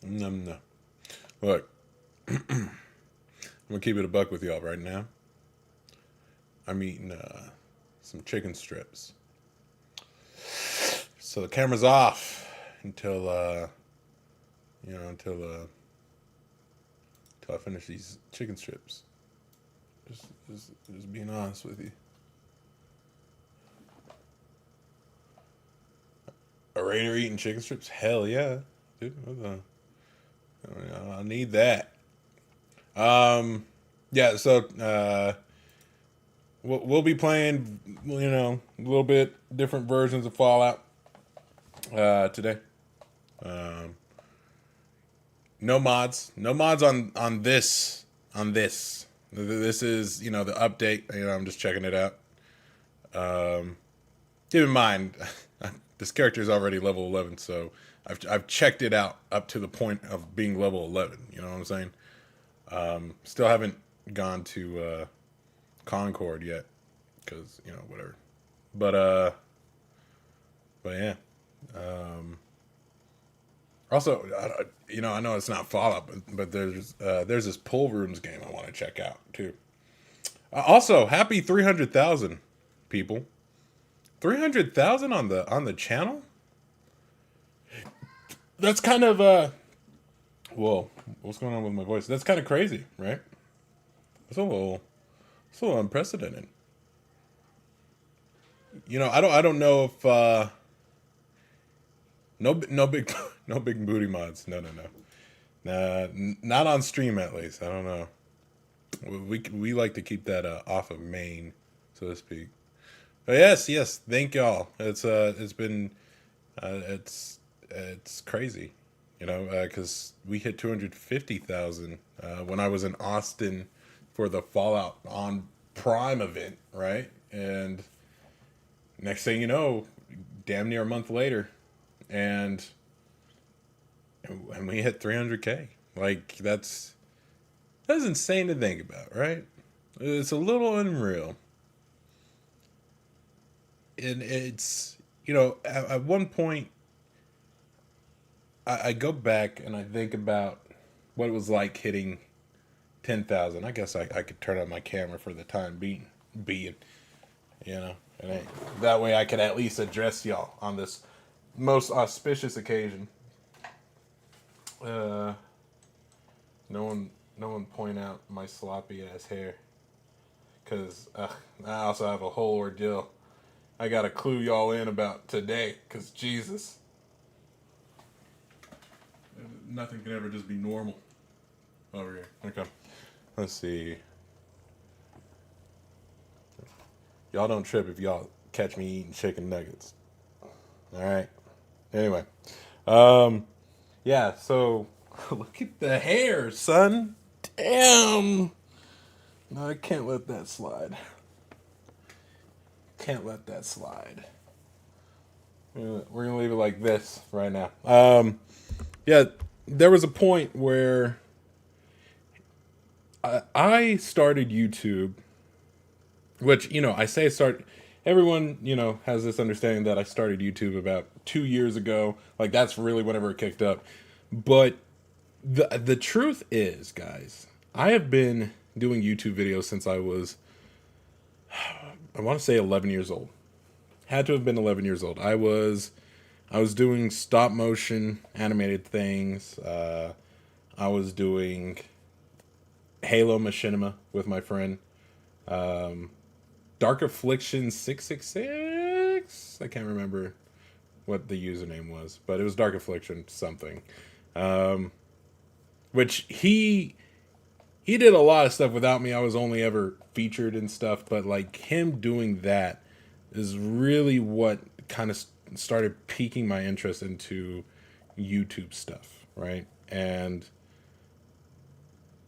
No, no. Look, I'm gonna keep it a buck with y'all right now. I'm eating some chicken strips. So the camera's off until until I finish these chicken strips. Just being honest with you. A raider eating chicken strips? Hell yeah, dude. I need that. Yeah. So we'll be playing, a little bit different versions of Fallout today. Um, no mods, no mods on this. This is the update. I'm just checking it out. Um, Keep in mind, this character is already level 11, so I've checked it out up to the point of being level 11. You know what I'm saying? Still haven't gone to Concord yet, because whatever. But but yeah. Um, Also, I know it's not Fallout, but there's this pool rooms game I want to check out too. Also, happy 300,000 people. 300,000 on the channel. That's kind of whoa, what's going on with my voice? That's kind of crazy, right? It's a little unprecedented. I don't know if no big no big booty mods. No, no, no. Not on stream at least. I don't know. We like to keep that off of main, so to speak. But yes, yes. Thank y'all. It's been it's crazy, because we hit 250,000 when I was in Austin for the Fallout on Prime event, right? And next thing you know, damn near a month later, and we hit 300K. Like that's insane to think about, right? It's a little unreal, and it's at one point I go back and I think about what it was like hitting 10,000. I guess I could turn on my camera for the time being, and that way I could at least address y'all on this most auspicious occasion. Uh, no one, no one point out my sloppy ass hair, cause I also have a whole ordeal I gotta clue y'all in about today. Cause Jesus, nothing can ever just be normal over here. Okay, let's see. Y'all don't trip if y'all catch me eating chicken nuggets. All right. Anyway, um, yeah. So look at the hair, son. Damn. No, I can't let that slide. Can't let that slide. We're gonna leave it like this right now. Yeah, there was a point where I started YouTube, which I say start. Everyone has this understanding that I started YouTube about 2 years ago. Like that's really whenever it kicked up. But the truth is, guys, I have been doing YouTube videos since I want to say 11 years old. Had to have been 11 years old. I was doing stop motion animated things. I was doing Halo Machinima with my friend. Um, Dark Affliction 666. I can't remember what the username was, but it was Dark Affliction something. Um, which he did a lot of stuff without me. I was only ever featured and stuff, but like him doing that is really what kind of started piquing my interest into YouTube stuff, right? And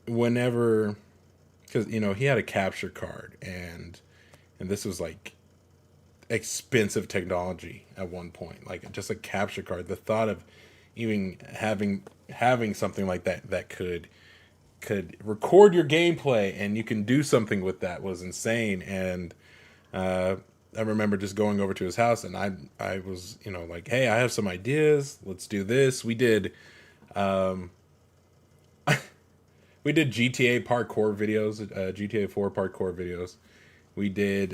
whenever, because he had a capture card, and this was like expensive technology at one point, like just a capture card. The thought of even having something like that could record your gameplay and you can do something with that was insane. And uh, I remember just going over to his house, and I was, like, hey, I have some ideas. Let's do this. Um, we did GTA parkour videos, GTA 4 parkour videos. We did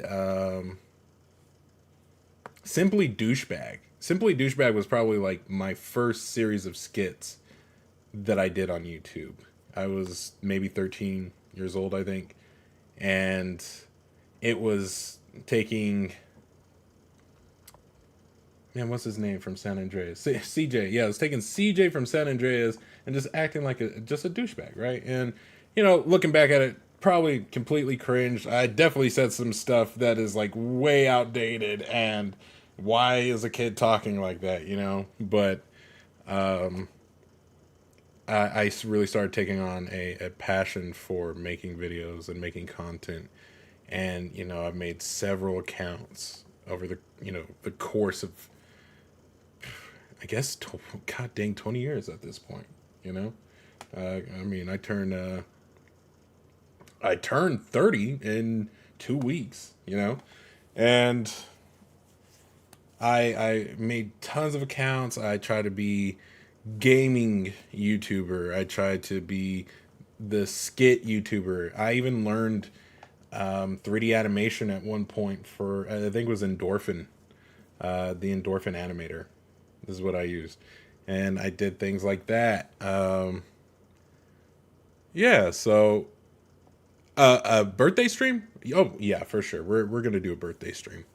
Simply Douchebag. Simply Douchebag was probably like my first series of skits that I did on YouTube. I was maybe 13 years old, I think. And it was taking, man, what's his name from San Andreas? CJ. Yeah, it was taking CJ from San Andreas and just acting like just a douchebag, right? And looking back at it, probably completely cringed. I definitely said some stuff that is like way outdated, and why is a kid talking like that, But I really started taking on a passion for making videos and making content. And, I've made several accounts over the course of, I guess, god dang, 20 years at this point, I mean, I turned 30 in 2 weeks, and I made tons of accounts. I try to be gaming YouTuber. I tried to be the skit YouTuber. I even learned 3D animation at one point for, I think it was Endorphin, the Endorphin animator. This is what I used, and I did things like that. Yeah, so a birthday stream. Oh yeah, for sure. We're gonna do a birthday stream.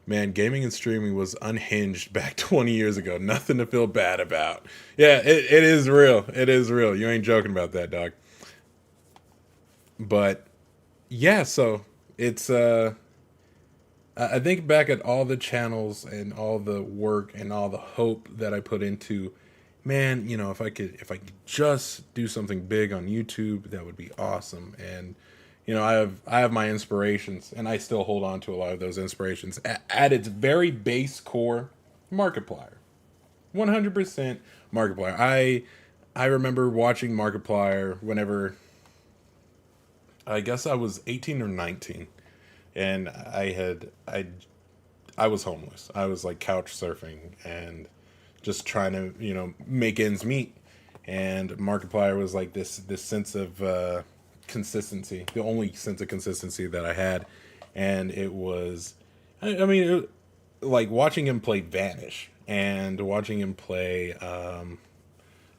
Man, gaming and streaming was unhinged back 20 years ago. Nothing to feel bad about. Yeah, it is real. It is real. You ain't joking about that, dog. But yeah, so it's I think back at all the channels and all the work and all the hope that I put into, man, if I could just do something big on YouTube, that would be awesome. And I have my inspirations, and I still hold on to a lot of those inspirations. At its very base core, Markiplier. 100% Markiplier. I remember watching Markiplier whenever, I guess I was 18 or 19, and I was homeless. I was like couch surfing and just trying to make ends meet. And Markiplier was like this sense of consistency, the only sense of consistency that I had, and it was, I mean, like watching him play Vanish and watching him play. I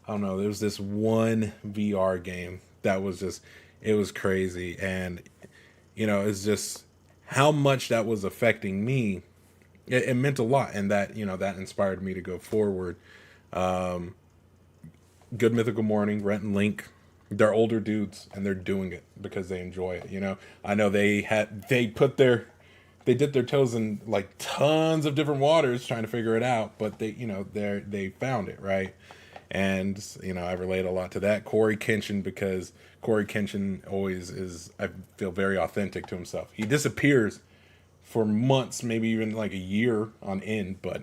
don't know. There was this one VR game that was just, it was crazy, and it's just how much that was affecting me. It meant a lot, and that inspired me to go forward. Good Mythical Morning, Rhett and Link, they're older dudes, and they're doing it because they enjoy it. I know they dipped their toes in like tons of different waters trying to figure it out, but they found it, right. And I relate a lot to that. Corey Kenshin, because Corey Kenshin always is, I feel, very authentic to himself. He disappears for months, maybe even like a year on end, but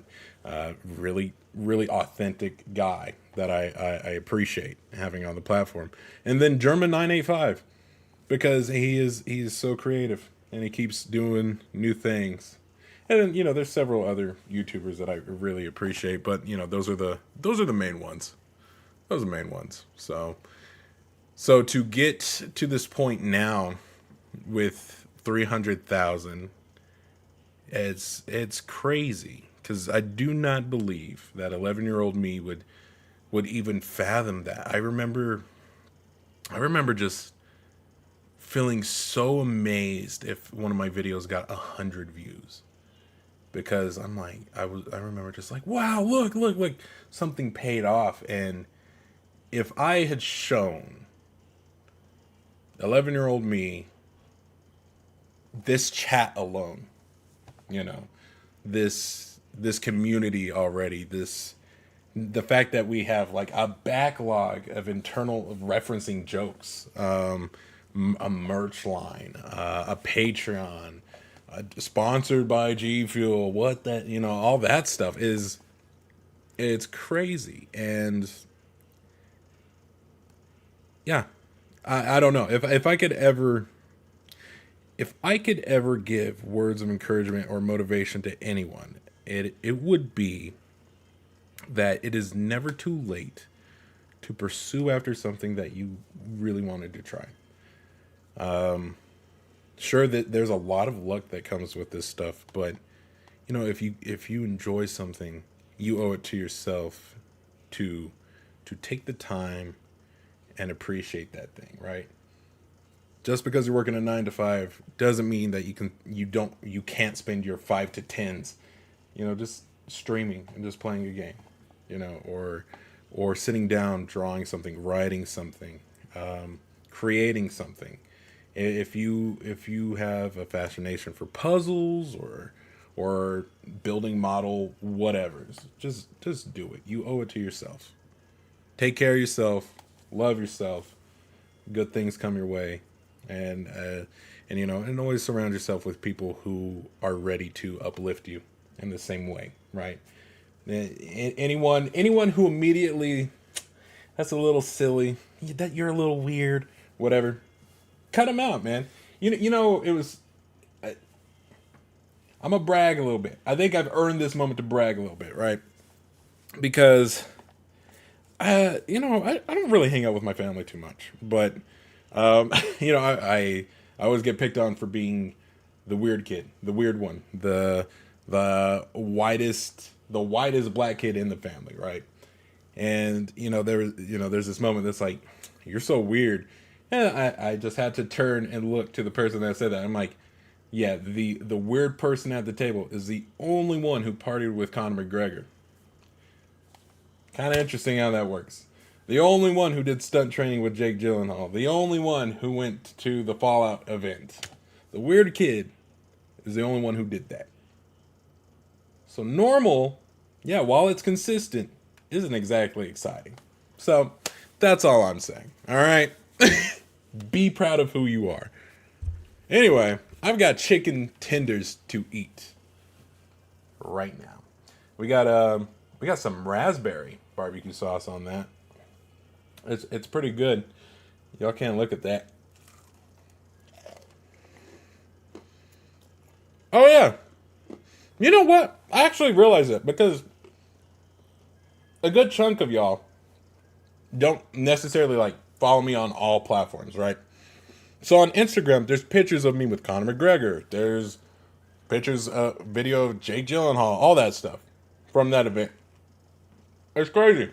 really, really authentic guy that I appreciate having on the platform. And then German 985, because he's so creative and he keeps doing new things. And then, there's several other YouTubers that I really appreciate, but those are the main ones. Those are the main ones. So to get to this point now with 300,000, it's crazy, because I do not believe that 11-year-old me would even fathom that. I remember just feeling so amazed if one of my videos got 100 views, because I'm like, I remember just like, wow, look, something paid off. And if I had shown 11-year-old me this chat alone, this community already, the fact that we have like a backlog of internal of referencing jokes, a merch line, a Patreon, sponsored by G Fuel, all that stuff it's crazy. And yeah, I don't know if I could ever, if I could ever give words of encouragement or motivation to anyone, it would be that it is never too late to pursue after something that you really wanted to try. Sure that there's a lot of luck that comes with this stuff, but if you enjoy something, you owe it to yourself to take the time and appreciate that thing, right? Just because you're working a 9 to 5 doesn't mean that you can't spend your 5 to 10s, just streaming and just playing a game, or sitting down, drawing something, writing something, creating something. If you have a fascination for puzzles or building model whatever, just do it. You owe it to yourself. Take care of yourself, love yourself. Good things come your way, and always surround yourself with people who are ready to uplift you in the same way, right? Anyone who immediately, that's a little silly, that you're a little weird, whatever, cut them out, man. It was. I'm gonna brag a little bit. I think I've earned this moment to brag a little bit, right? Because, I don't really hang out with my family too much, but, I always get picked on for being the weird kid, the weird one, the whitest black kid in the family, right? And there's this moment that's like, you're so weird, and I just had to turn and look to the person that said that. I'm like, yeah, the weird person at the table is the only one who partied with Conor McGregor. Kind of interesting how that works. The only one who did stunt training with Jake Gyllenhaal. The only one who went to the Fallout event. The weird kid is the only one who did that. So normal, yeah, while it's consistent, isn't exactly exciting. So that's all I'm saying. All right? Be proud of who you are. Anyway, I've got chicken tenders to eat right now. We got some raspberry barbecue sauce on that. It's pretty good. Y'all can't look at that. Oh yeah. You know what? I actually realized it because a good chunk of y'all don't necessarily follow me on all platforms, right? So on Instagram, there's pictures of me with Conor McGregor. There's pictures, video of Jake Gyllenhaal, all that stuff from that event. It's crazy.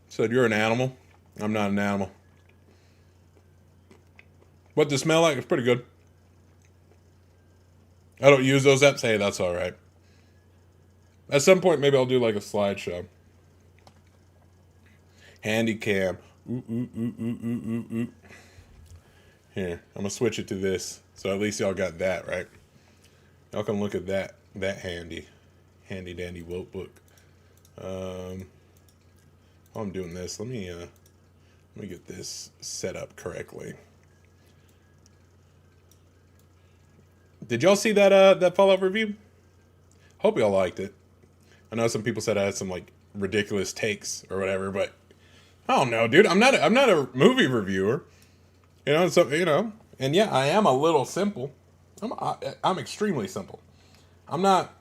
Said you're an animal. I'm not an animal. What does it smell like? It's pretty good. I don't use those apps. Hey, that's all right. At some point, maybe I'll do a slideshow. Handy cam. Ooh, ooh, ooh, ooh, ooh, ooh, ooh. Here, I'm gonna switch it to this, so at least y'all got that right. Y'all can look at that handy dandy woke book. While I'm doing this, let me get this set up correctly. Did y'all see that Fallout review? Hope y'all liked it. I know some people said I had some ridiculous takes or whatever, but I don't know, dude. I'm not a movie reviewer, and yeah, I am a little simple. I'm extremely simple. I'm not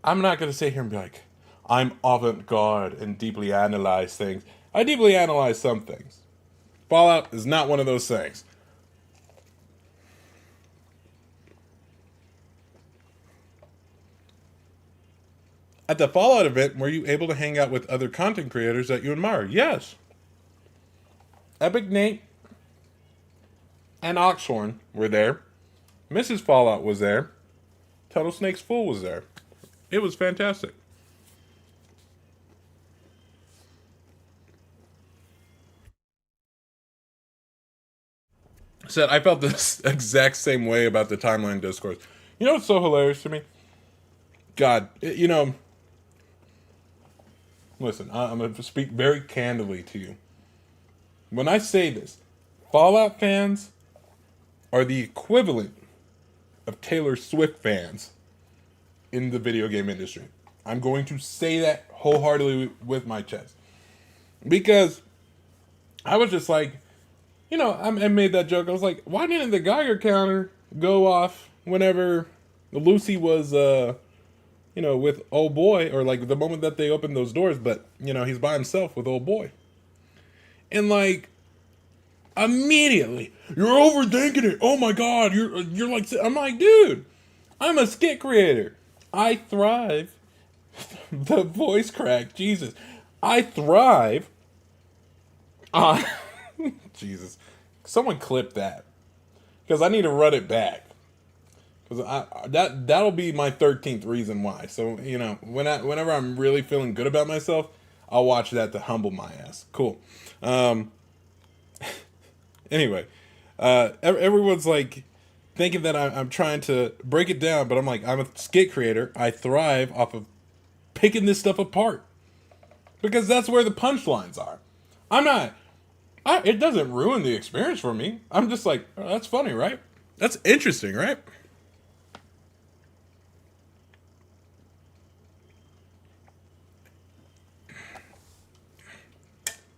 gonna sit here and be like, I'm avant-garde and deeply analyze things. I deeply analyze some things. Fallout is not one of those things. At the Fallout event, were you able to hang out with other content creators that you admire? Yes. Epic Nate and Oxhorn were there. Mrs. Fallout was there. Total Snake's Fool was there. It was fantastic. Said I felt this exact same way about the timeline discourse. You know what's so hilarious to me? God, listen, I'm going to speak very candidly to you. When I say this, Fallout fans are the equivalent of Taylor Swift fans in the video game industry. I'm going to say that wholeheartedly with my chest. Because I was just like, I made that joke. I was like, why didn't the Geiger counter go off whenever Lucy was, with old boy, or like the moment that they opened those doors, but he's by himself with old boy, and like immediately you're overthinking it. Oh my god, you're like, I'm like, dude, I'm a skit creator. I thrive. The voice crack, Jesus, I thrive on. Jesus, someone clip that because I need to run it back. Because that'll be my 13th reason why. So whenever I'm really feeling good about myself, I'll watch that to humble my ass. Cool. Anyway, everyone's like thinking that I'm trying to break it down, but I'm like, I'm a skit creator. I thrive off of picking this stuff apart because that's where the punchlines are. I'm not. It doesn't ruin the experience for me. I'm just like, oh, that's funny, right? That's interesting, right?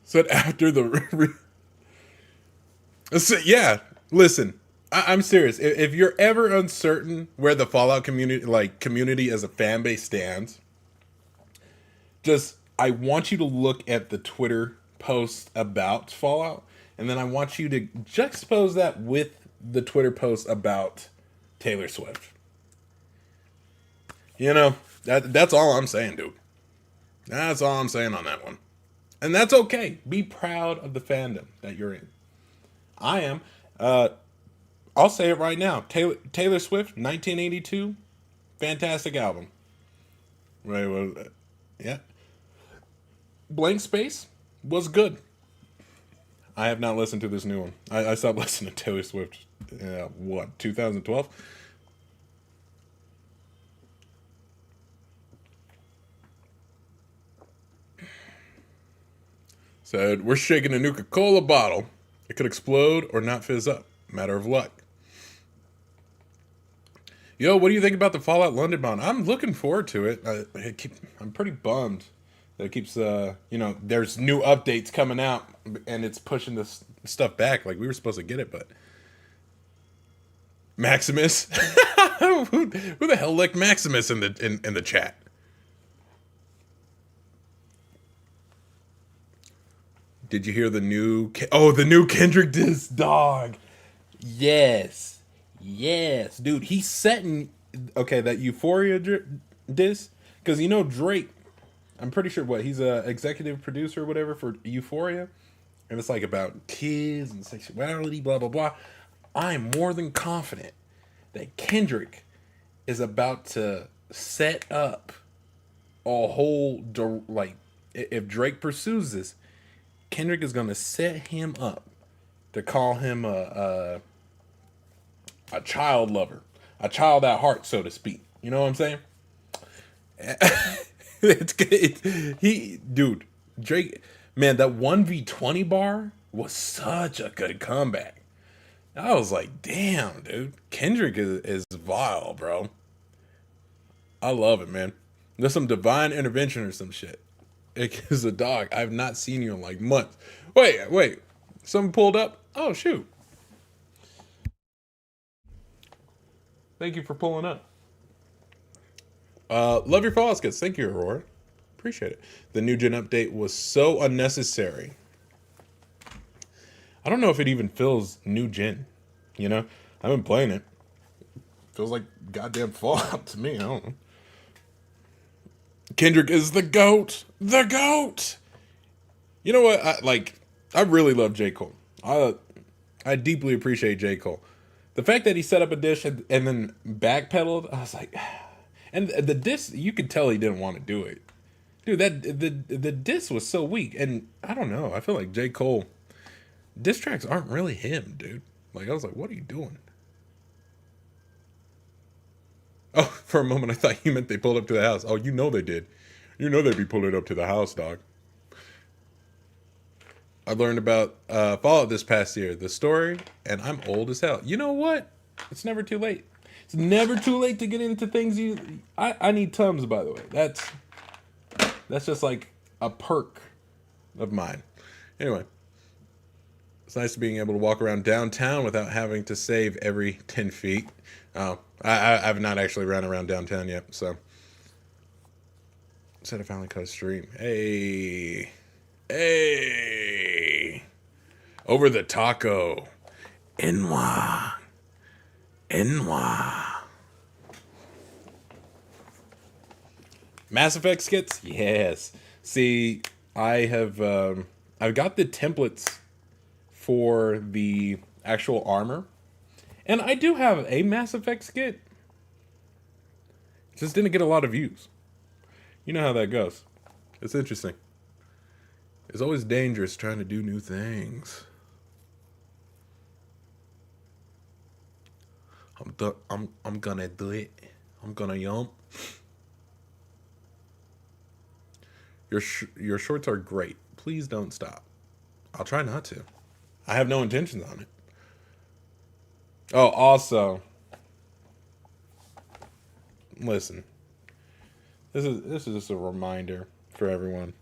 Said after the. So, yeah, listen. I'm serious. If you're ever uncertain where the Fallout community as a fan base stands, just I want you to look at the Twitter post about Fallout, and then I want you to juxtapose that with the Twitter post about Taylor Swift. That's all I'm saying, dude. That's all I'm saying on that one. And that's okay. Be proud of the fandom that you're in. I am. I'll say it right now. Taylor Swift, 1982, fantastic album. Right. Well, yeah. Blank Space was good. I have not listened to this new one. I stopped listening to Taylor Swift. 2012? Said, we're shaking a Nuka-Cola bottle. It could explode or not fizz up. Matter of luck. Yo, what do you think about the Fallout London bound? I'm looking forward to it. I'm pretty bummed that it keeps, there's new updates coming out and it's pushing this stuff back. Like, we were supposed to get it, but Maximus? who the hell liked Maximus in the chat? Did you hear the new Kendrick diss, dog? Yes, dude. He's setting that Euphoria diss because Drake. I'm pretty sure he's a executive producer or whatever for Euphoria, and it's like about kids and sexuality, blah blah blah. I'm more than confident that Kendrick is about to set up a whole if Drake pursues this, Kendrick is going to set him up to call him a child lover, a child at heart, so to speak. You know what I'm saying? Dude, Drake, man, that 1v20 bar was such a good comeback. I was like, damn, dude, Kendrick is vile, bro. I love it, man. There's some divine intervention or some shit. It is a dog. I've not seen you in like months. Wait. Someone pulled up? Oh, shoot. Thank you for pulling up. Love your follow skits. Thank you, Aurora. Appreciate it. The new gen update was so unnecessary. I don't know if it even feels new gen. I've been playing it. Feels like goddamn Fallout to me. I don't know. Kendrick is the GOAT. The GOAT. You know what? I really love J. Cole. I deeply appreciate J. Cole. The fact that he set up a dish and then backpedaled, I was like, and the diss, you could tell he didn't want to do it. Dude, the diss was so weak. And I don't know. I feel like J. Cole, diss tracks aren't really him, dude. Like, I was like, what are you doing? Oh, for a moment I thought you meant they pulled up to the house. Oh, they did. They'd be pulling up to the house, dog. I learned about Fallout this past year, the story, and I'm old as hell. You know what? It's never too late. It's never too late to get into things I need Tums, by the way. That's just like a perk of mine. Anyway, It's nice being able to walk around downtown without having to save every 10 feet. Oh, I've not actually ran around downtown yet, so. Said I finally cut a stream. Hey. Hey. Over the taco. Enwa. Enwa. Mass Effect skits? Yes. See, I've got the templates for the actual armor, and I do have a Mass Effect skit. Just didn't get a lot of views. You know how that goes. It's interesting. It's always dangerous trying to do new things. I'm gonna do it. I'm gonna yump. Your shorts are great. Please don't stop. I'll try not to. I have no intentions on it. Oh, also, listen. This is just a reminder for everyone.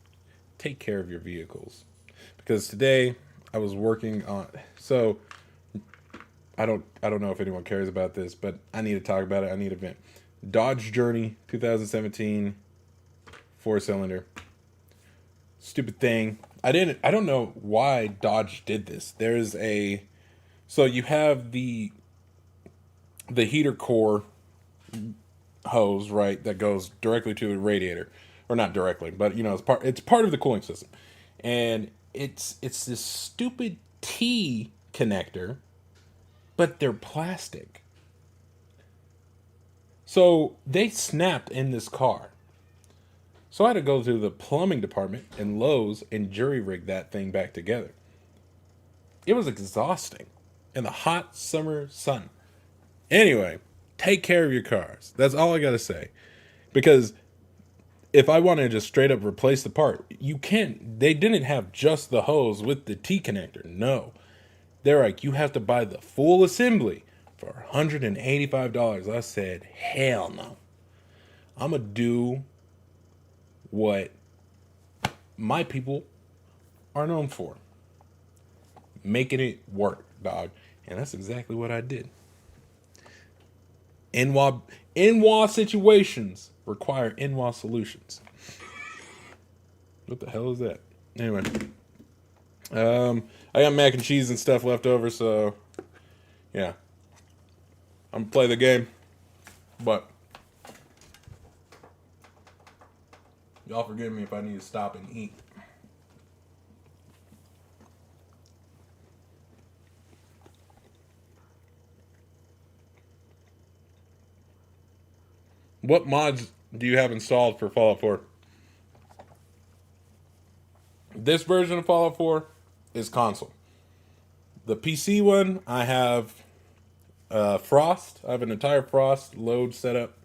Take care of your vehicles, because today I was working on. So I don't know if anyone cares about this, but I need to talk about it. I need a vent. Dodge Journey 2017 4-cylinder. Stupid thing. I don't know why Dodge did this. So you have the heater core hose, right, that goes directly to the radiator, or not directly, but it's part of the cooling system, and it's this stupid T connector, but they're plastic. So they snapped in this car. So I had to go to the plumbing department and Lowe's and jury rig that thing back together. It was exhausting in the hot summer sun. Anyway, take care of your cars. That's all I gotta say. Because if I want to just straight up replace the part, you can't. They didn't have just the hose with the T connector. No. They're like, you have to buy the full assembly for $185. I said, hell no. I'm going to do what my people are known for. Making it work, dog. And that's exactly what I did. NWA situations require NWA solutions. What the hell is that? Anyway. I got mac and cheese and stuff left over, so yeah. I'm gonna play the game. But y'all forgive me if I need to stop and eat. What mods do you have installed for Fallout 4? This version of Fallout 4 is console. The PC one, I have Frost. I have an entire Frost load setup.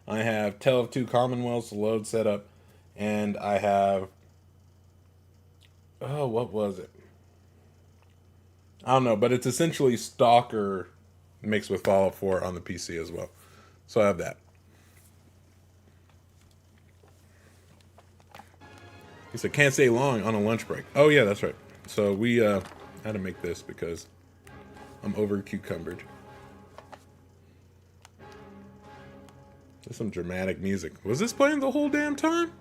I have Tale of Two Commonwealths load setup. And I have... Oh, what was it? I don't know, but it's essentially Stalker mixed with Fallout 4 on the PC as well. So I have that. He said, can't stay long on a lunch break. Oh, yeah, that's right. So we had to make this because I'm over cucumbered. There's some dramatic music. Was this playing the whole damn time?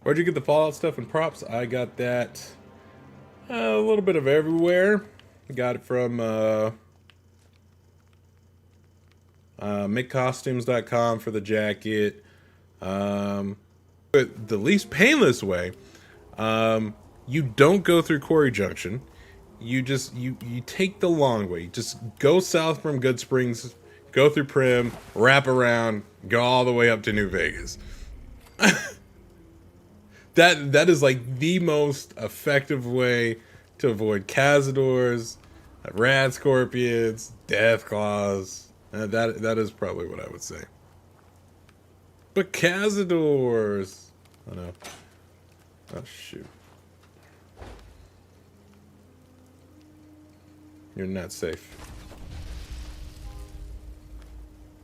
Where'd you get the Fallout stuff and props? I got that a little bit of everywhere. Got it from makecostumes.com for the jacket. The least painless way, you don't go through Quarry Junction. You just you take the long way. You just go south from Good Springs, go through Prim, wrap around, go all the way up to New Vegas. That is like the most effective way to avoid Cazadors, Rad Scorpions, Death Claws. That is probably what I would say. But Cazadors! Oh no. Oh shoot. You're not safe.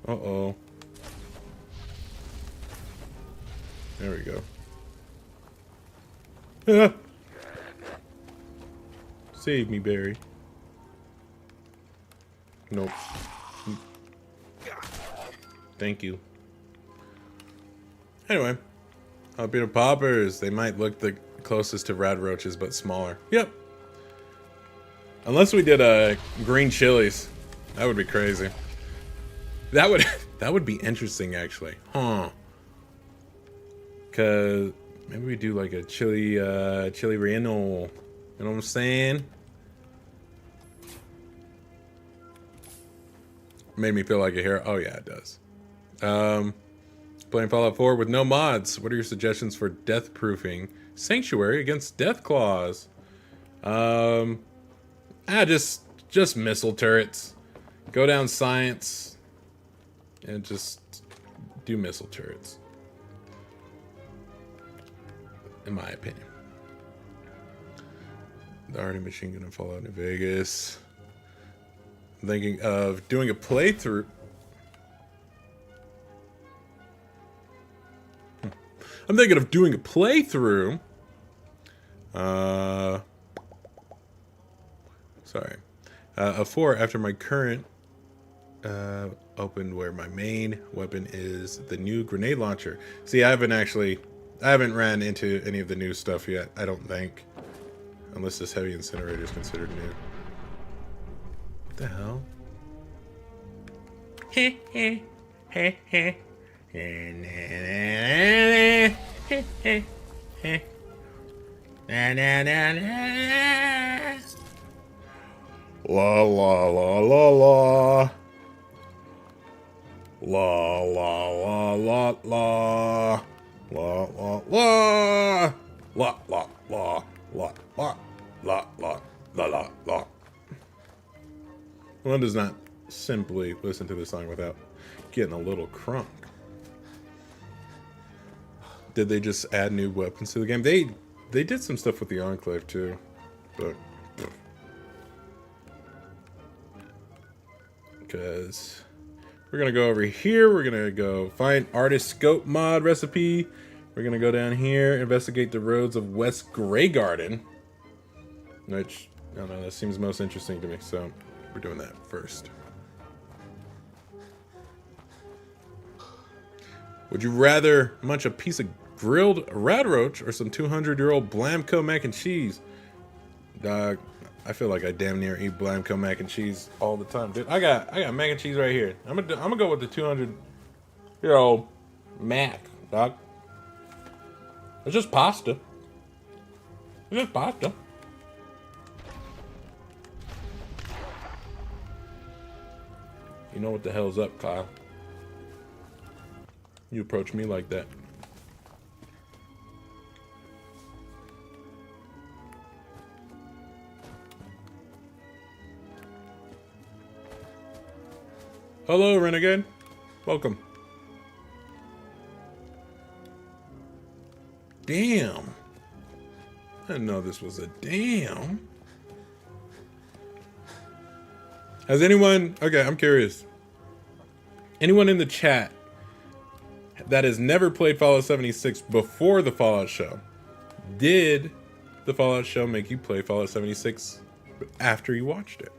Uh-oh. There we go. Ah. Save me, Barry. Nope. Thank you. Anyway. Jalapeno poppers. They might look the closest to rad roaches, but smaller. Yep. Unless we did green chilies. That would be crazy. That would be interesting, actually. Huh. Cause maybe we do like a chili relleno. You know what I'm saying? Made me feel like a hero. Oh yeah, it does. Playing Fallout 4 with no mods. What are your suggestions for death proofing Sanctuary against death claws? Just missile turrets. Go down science and just do missile turrets. In my opinion. The already machine gun and Fallout New Vegas. I'm thinking of doing a playthrough. I'm thinking of doing a playthrough. Sorry. A 4 after my current opened, where my main weapon is the new grenade launcher. See, I haven't ran into any of the new stuff yet, I don't think. Unless this heavy incinerator is considered new. What the hell? Heh heh heh heh. La la la la la. La la la la la. La la la. La la la la la la la la la la. One does not simply listen to this song without getting a little crunk. Did they just add new weapons to the game? They did some stuff with the Enclave too, but because we're gonna go over here, we're gonna go find artist scope mod recipe. We're gonna go down here, investigate the roads of West Greygarden, which I don't know, that seems most interesting to me. So we're doing that first. Would you rather munch a piece of grilled rad roach or some 200-year-old Blamco mac and cheese? Dog, I feel like I damn near eat Blamco mac and cheese all the time, dude. I got mac and cheese right here. I'm gonna go with the 200-year-old mac, dog. It's just pasta. It's just pasta. You know what the hell's up, Kyle? You approach me like that. Hello, Renegade. Welcome. Damn. I didn't know this was a damn. Has anyone... Okay, I'm curious. Anyone in the chat that has never played Fallout 76 before the Fallout show, did the Fallout show make you play Fallout 76 after you watched it?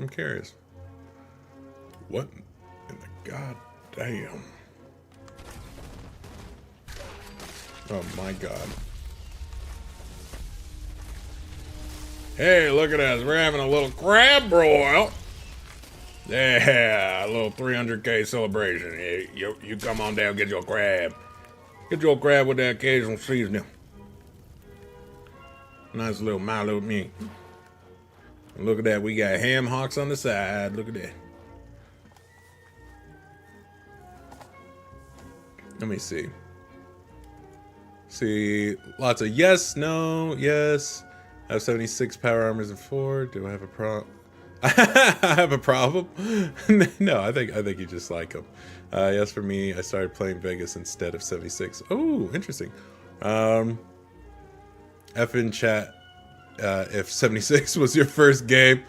I'm curious. What in the goddamn? Oh my god. Hey, look at us. We're having a little crab broil. Yeah, a little 300K celebration. Hey, you come on down, get your crab. Get your crab with that occasional seasoning. Nice little milo meat. And look at that, we got ham hocks on the side. Look at that. Let me see. See, lots of yes, no, yes. I have 76 power armors and 4. Do I have a problem? I have a problem? No, I think you just like them. Yes, for me, I started playing Vegas instead of 76. Oh, interesting. F in chat if 76 was your first game.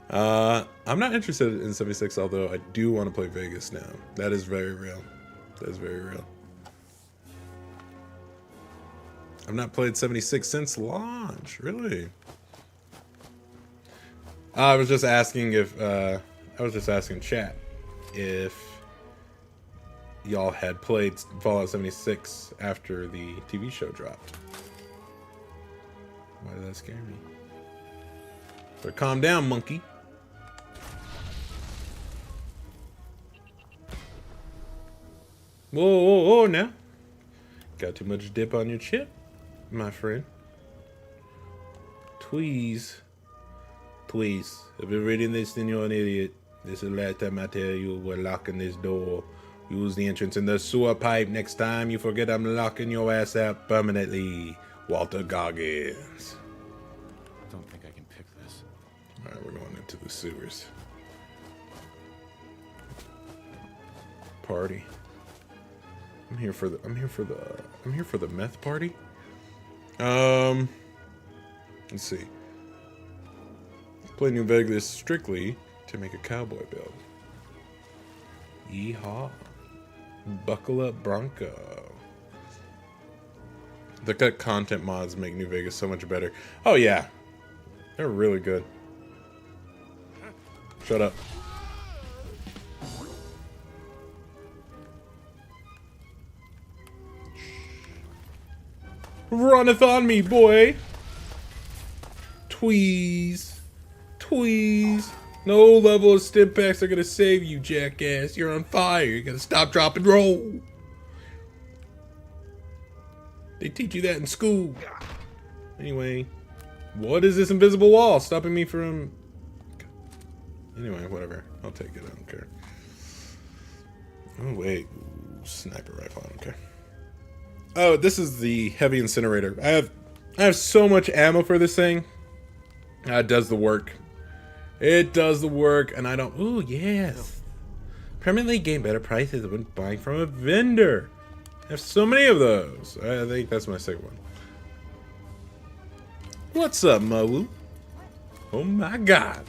I'm not interested in 76, although I do want to play Vegas now. That is very real. That is very real. I've not played 76 since launch. Really? I was just asking if I was just asking chat if y'all had played Fallout 76 after the TV show dropped. Why did that scare me? So calm down, monkey. Whoa, whoa, whoa, now. Got too much dip on your chip, my friend. Please. Please. If you're reading this, then you're an idiot. This is the last time I tell you we're locking this door. Use the entrance in the sewer pipe. Next time you forget, I'm locking your ass out permanently. Walter Goggins. Don't think I can pick this. Alright, we're going into the sewers. Party. I'm here for the meth party. Let's see. Play New Vegas strictly to make a cowboy build. Yeehaw. Buckle up, Bronco. The content mods make New Vegas so much better. Oh yeah. They're really good. Shut up. Runneth on me, boy. Tweeze. Tweeze. No level of stim packs are gonna save you, jackass. You're on fire. You gotta stop, drop, and roll. They teach you that in school. Anyway, what is this invisible wall stopping me from... Anyway, whatever. I'll take it. I don't care. Oh, wait. Ooh, sniper rifle. I don't care. Oh, this is the heavy incinerator. I have so much ammo for this thing. It does the work. It does the work, and I don't... Ooh, yes. Permanently gain better prices when buying from a vendor. I have so many of those. I think that's my second one. What's up, Mo? Oh my god.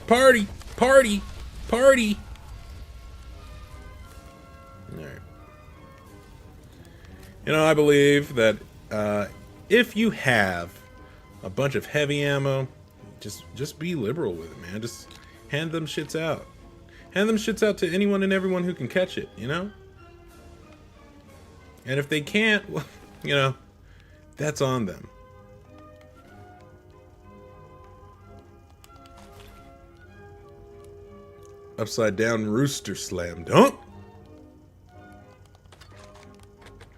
Party! Party! Party! Alright. You know, I believe that if you have a bunch of heavy ammo, just be liberal with it, man. Just hand them shits out. Hand them shits out to anyone and everyone who can catch it, you know? And if they can't, well, you know, that's on them. Upside down rooster slam dunk.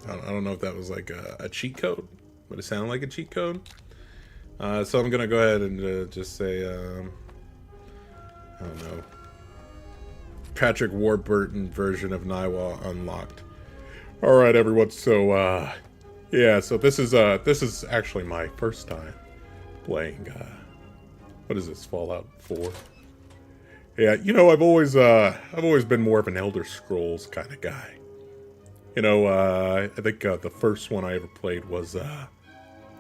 I don't know if that was like a cheat code. Would it sound like a cheat code? So I'm gonna go ahead and just say, I don't know, Patrick Warburton version of Naiwal unlocked. All right, everyone. So yeah. So this is actually my first time playing. What is this? Fallout 4. Yeah, you know, I've always been more of an Elder Scrolls kind of guy. You know, I think the first one I ever played was, I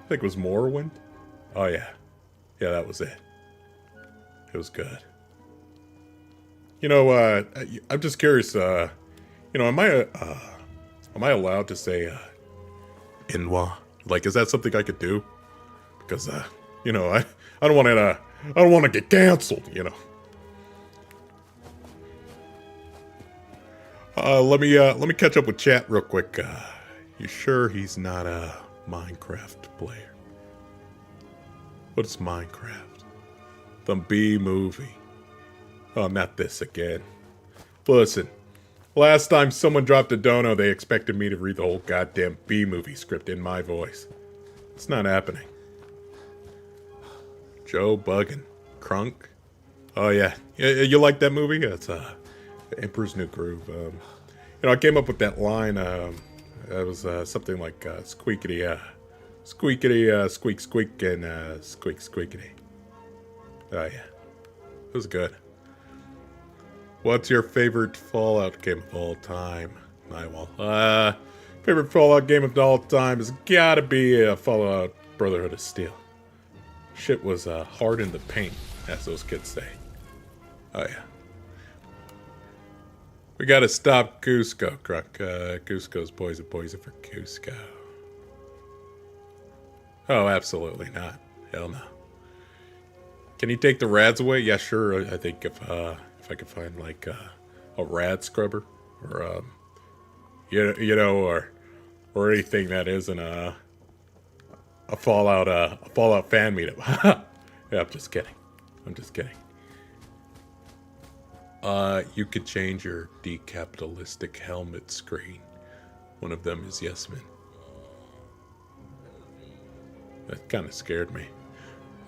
think it was Morrowind. Oh yeah, yeah, that was it. It was good. You know, I'm just curious. You know, am I allowed to say "Inwa"? Like, is that something I could do? Because you know, I don't want to get canceled. You know. Let me catch up with chat real quick. You sure he's not a Minecraft player? What's Minecraft? The B movie. Oh, not this again. Listen, last time someone dropped a dono, they expected me to read the whole goddamn B movie script in my voice. It's not happening. Joe Buggin. Crunk. Oh yeah, you like that movie? It's Emperor's New Groove. You know, I came up with that line. It was something like squeakity, squeakity, squeak, squeak, and squeak, squeakity. Oh yeah, it was good. What's your favorite Fallout game of all time, Naiwal? Favorite Fallout game of all time has gotta be Fallout Brotherhood of Steel. Shit was hard in the paint, as those kids say. Oh yeah. We gotta stop Cusco, Crunk. Cusco's poison for Cusco. Oh, absolutely not. Hell no. Can you take the rads away? Yeah, sure. I think if I could find like a rad scrubber or you know or anything that isn't a Fallout fan meetup. Yeah, I'm just kidding. I'm just kidding. You could change your decapitalistic helmet screen. One of them is yes men. That kind of scared me.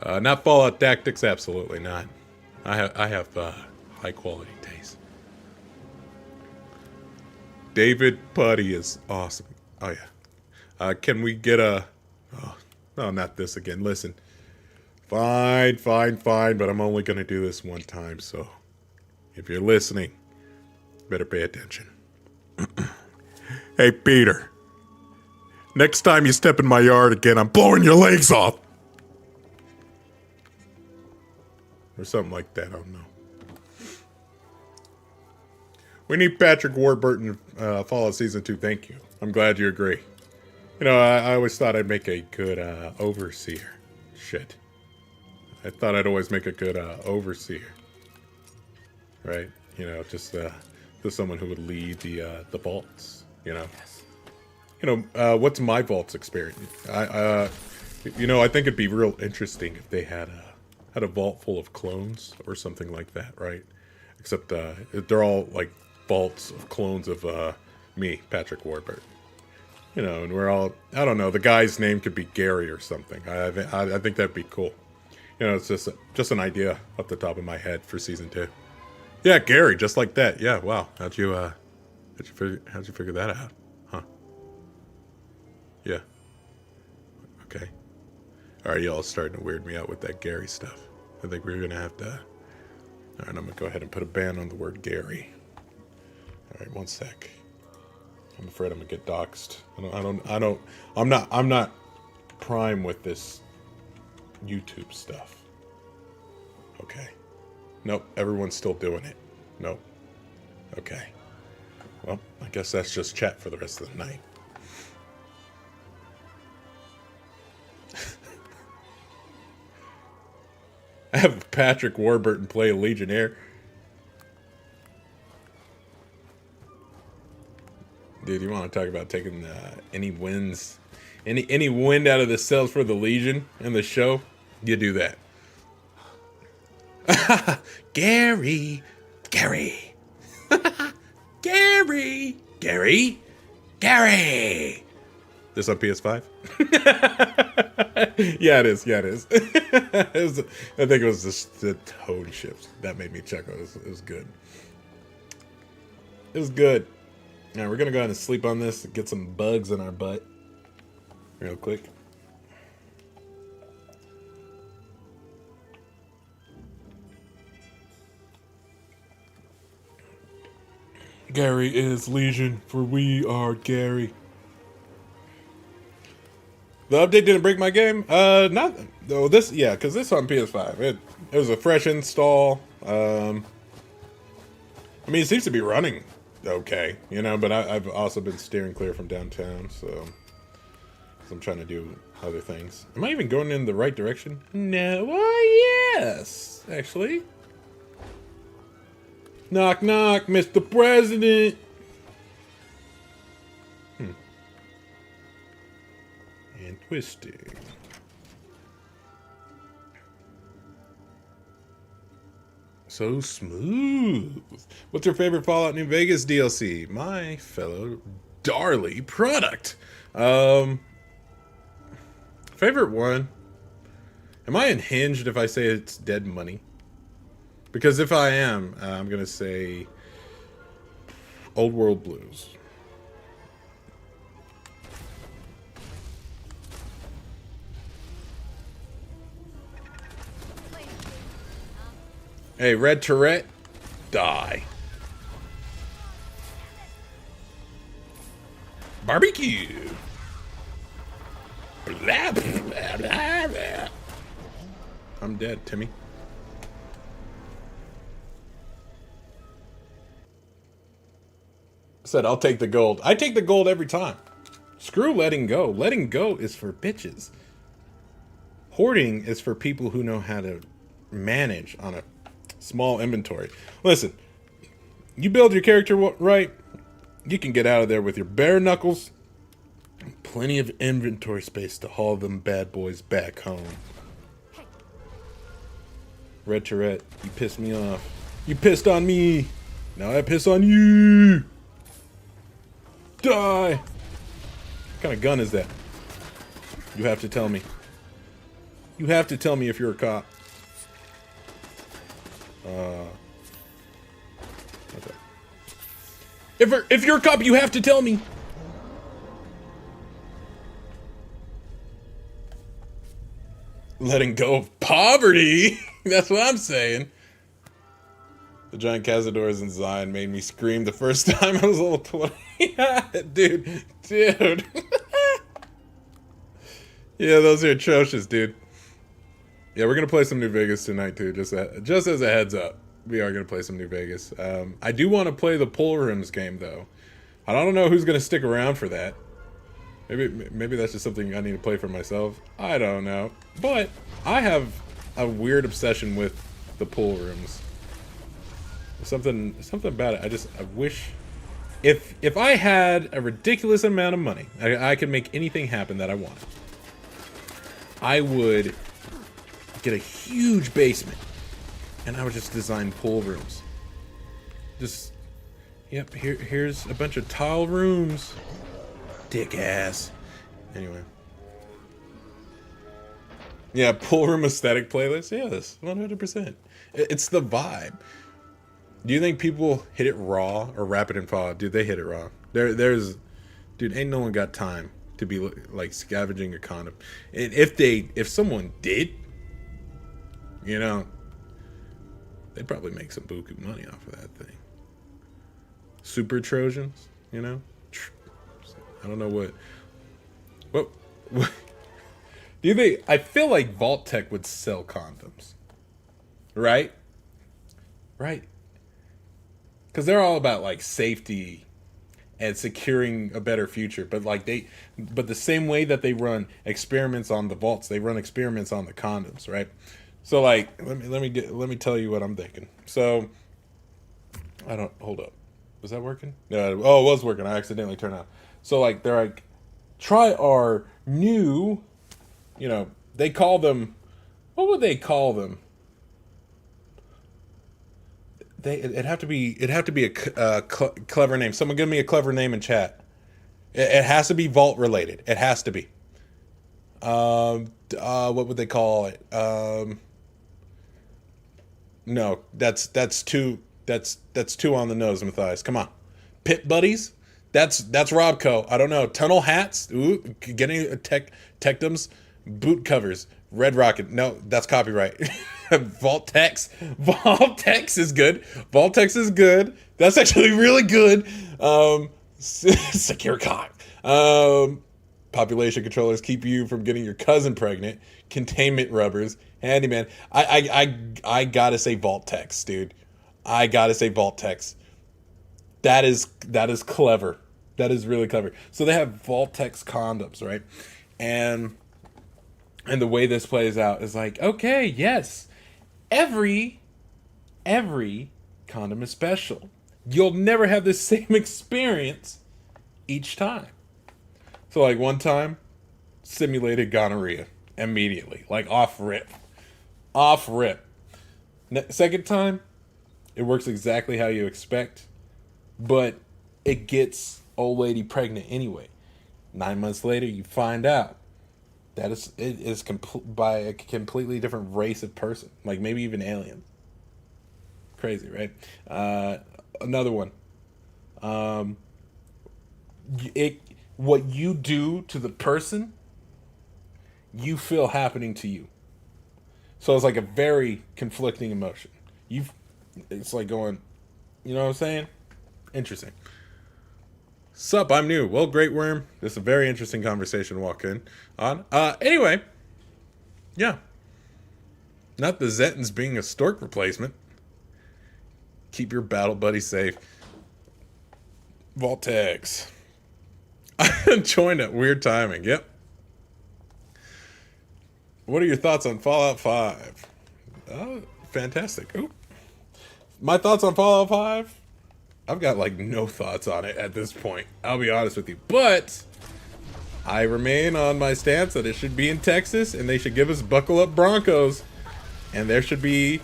Not Fallout Tactics, absolutely not. I have high quality taste. David Putty is awesome. Oh yeah. Can we get a? Oh, no, not this again. Listen. Fine, fine, fine. But I'm only gonna do this one time. So, if you're listening, better pay attention. Hey, Peter. Next time you step in my yard again, I'm blowing your legs off. Or something like that, I don't know. We need Patrick Warburton Fallout Season 2, thank you. I'm glad you agree. You know, I always thought I'd make a good overseer. Shit. I thought I'd always make a good overseer. Right? You know, just someone who would lead the vaults, you know. You know, what's my vault's experience? You know, I think it'd be real interesting if they had a vault full of clones or something like that, right? Except they're all like vaults of clones of me, Patrick Warburton. You know, and we're all, I don't know, the guy's name could be Gary or something. I think that'd be cool. You know, it's just an idea off the top of my head for season 2. Yeah, Gary, just like that. Yeah, wow. How'd you figure that out? Huh? Yeah. Okay. All right, y'all starting to weird me out with that Gary stuff. I think we're gonna have to. All right, I'm gonna go ahead and put a ban on the word Gary. All right, one sec. I'm afraid I'm gonna get doxxed. I'm not prime with this YouTube stuff. Okay. Nope, everyone's still doing it. Nope. Okay. Well, I guess that's just chat for the rest of the night. Have Patrick Warburton play a Legionnaire. Dude, you want to talk about taking any wins, any wind out of the sails for the Legion in the show? You do that. Gary, Gary, Gary, Gary, Gary. This on PS5? Yeah, it is. Yeah, it is. I think it was just the tone shifts that made me chuckle. It was good. It was good. All right, we're gonna go ahead and sleep on this and get some bugs in our butt, real quick. Gary is Legion, for we are Gary. The update didn't break my game. Not though. This, yeah, because this on PS5. It was a fresh install. I mean, it seems to be running okay, you know. But I've also been steering clear from downtown, so I'm trying to do other things. Am I even going in the right direction? No. Oh yes, actually. Knock knock, Mr. President. And twisting. So smooth. What's your favorite Fallout New Vegas DLC? My fellow Darley product. Favorite one. Am I unhinged if I say it's Dead Money? Because if I am, I'm gonna say Old World Blues. Hey, Red Tourette, die. Barbecue. Blah, blah, blah, blah. I'm dead, Timmy. Said I'll take the gold. I take the gold every time. Screw letting go. Letting go is for bitches. Hoarding is for people who know how to manage on a small inventory. Listen, you build your character right, you can get out of there with your bare knuckles. Plenty of inventory space to haul them bad boys back home. Red Tourette, you pissed me off. You pissed on me. Now I piss on you. Die. What kind of gun is that? You have to tell me. You have to tell me if you're a cop. Okay. If you're a cop, you have to tell me. Letting go of poverty. That's what I'm saying. The giant cazadores in Zion made me scream the first time I was level 20. dude. Yeah, those are atrocious, dude. Yeah, we're gonna play some New Vegas tonight too. Just as a heads up, we are gonna play some New Vegas. I do want to play the Pool Rooms game though. I don't know who's gonna stick around for that. Maybe that's just something I need to play for myself. I don't know. But I have a weird obsession with the Pool Rooms. Something about it. I wish if I had a ridiculous amount of money, I could make anything happen that I wanted. I would get a huge basement and I would just design pool rooms. Just yep, here's a bunch of tile rooms. Dick ass. Anyway. Yeah, pool room aesthetic playlist. Yes, 100%. It's the vibe. Do you think people hit it raw or wrap it in fog? Dude, they hit it raw. Dude, ain't no one got time to be like scavenging a condom. And if someone did, you know, they'd probably make some buku money off of that thing. Super Trojans, you know. I don't know what do you think? I feel like Vault Tech would sell condoms, right? Because they're all about like safety and securing a better future. But but the same way that they run experiments on the vaults, they run experiments on the condoms, right? So like, let me tell you what I'm thinking. So hold up, was that working? No, it was working. I accidentally turned on. So like, they're like, try our new, you know, they call them, what would they call them? It'd have to be a clever name. Someone give me a clever name in chat. It has to be vault related. It has to be. What would they call it? No, that's too on the nose, Matthias. Come on, Pit Buddies. That's Robco. I don't know. Tunnel hats. Ooh, getting Tectums. Boot covers. Red Rocket. No, that's copyright. Vault-Tex is good. Vault-Tex is good. That's actually really good. Secure cock. Population controllers keep you from getting your cousin pregnant. Containment rubbers. Handyman. I gotta say Vault-Tex, dude. I gotta say Vault-Tex. That is clever. That is really clever. So they have Vault-Tex condoms, right? And the way this plays out is like, okay, yes, every condom is special. You'll never have the same experience each time. So like one time, simulated gonorrhea immediately, like off rip. Second time, it works exactly how you expect, but it gets old lady pregnant anyway. 9 months later, you find out that it is by a completely different race of person, like maybe even alien. Crazy, right? Another one. What you do to the person, you feel happening to you. So it's like a very conflicting emotion. It's like going, you know what I'm saying? Interesting. Sup, I'm new. Well, Great Worm, this is a very interesting conversation to walk in on. Anyway, yeah. Not the Zettins being a stork replacement. Keep your battle buddy safe. Vault-Tex. I joined at weird timing. Yep. What are your thoughts on Fallout 5? Oh, fantastic. Ooh. My thoughts on Fallout 5? I've got like no thoughts on it at this point. I'll be honest with you. But I remain on my stance that it should be in Texas and they should give us buckle up Broncos. And there should be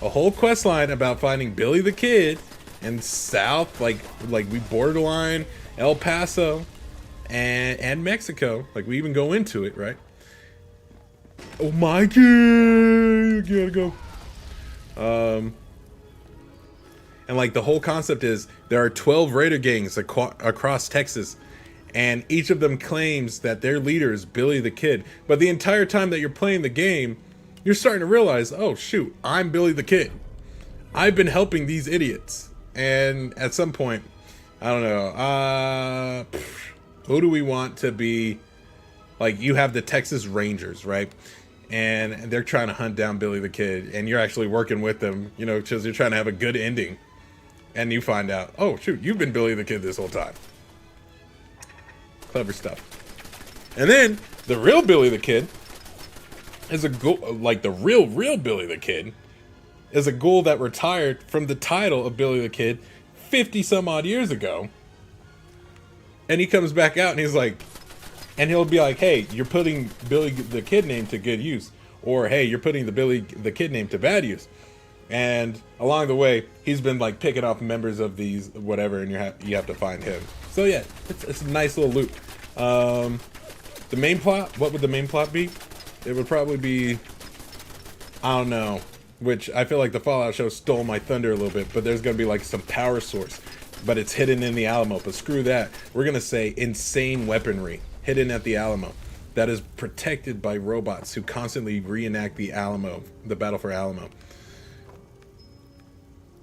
a whole quest line about finding Billy the Kid in South, like we borderline El Paso and Mexico. Like we even go into it, right? Oh my god, you gotta go. And like the whole concept is there are 12 raider gangs across Texas, and each of them claims that their leader is Billy the Kid. But the entire time that you're playing the game, you're starting to realize, oh shoot, I'm Billy the Kid. I've been helping these idiots. And at some point, I don't know, who do we want to be? Like, you have the Texas Rangers, right? And they're trying to hunt down Billy the Kid, and you're actually working with them, you know, because you're trying to have a good ending. And you find out, oh shoot, you've been Billy the Kid this whole time. Clever stuff. And then the real Billy the Kid is a ghoul, like the real Billy the Kid is a ghoul that retired from the title of Billy the Kid 50 some odd years ago. And he comes back out and he's like, and he'll be like, hey, you're putting Billy the Kid name to good use. Or, hey, you're putting the Billy the Kid name to bad use. And along the way, he's been like picking off members of these whatever, and you have to find him. So yeah, it's a nice little loop. The main plot, what would the main plot be? It would probably be, I don't know, which I feel like the Fallout show stole my thunder a little bit, but there's gonna be like some power source, but it's hidden in the Alamo. But screw that, we're gonna say insane weaponry hidden at the Alamo that is protected by robots who constantly reenact the Alamo, the battle for Alamo.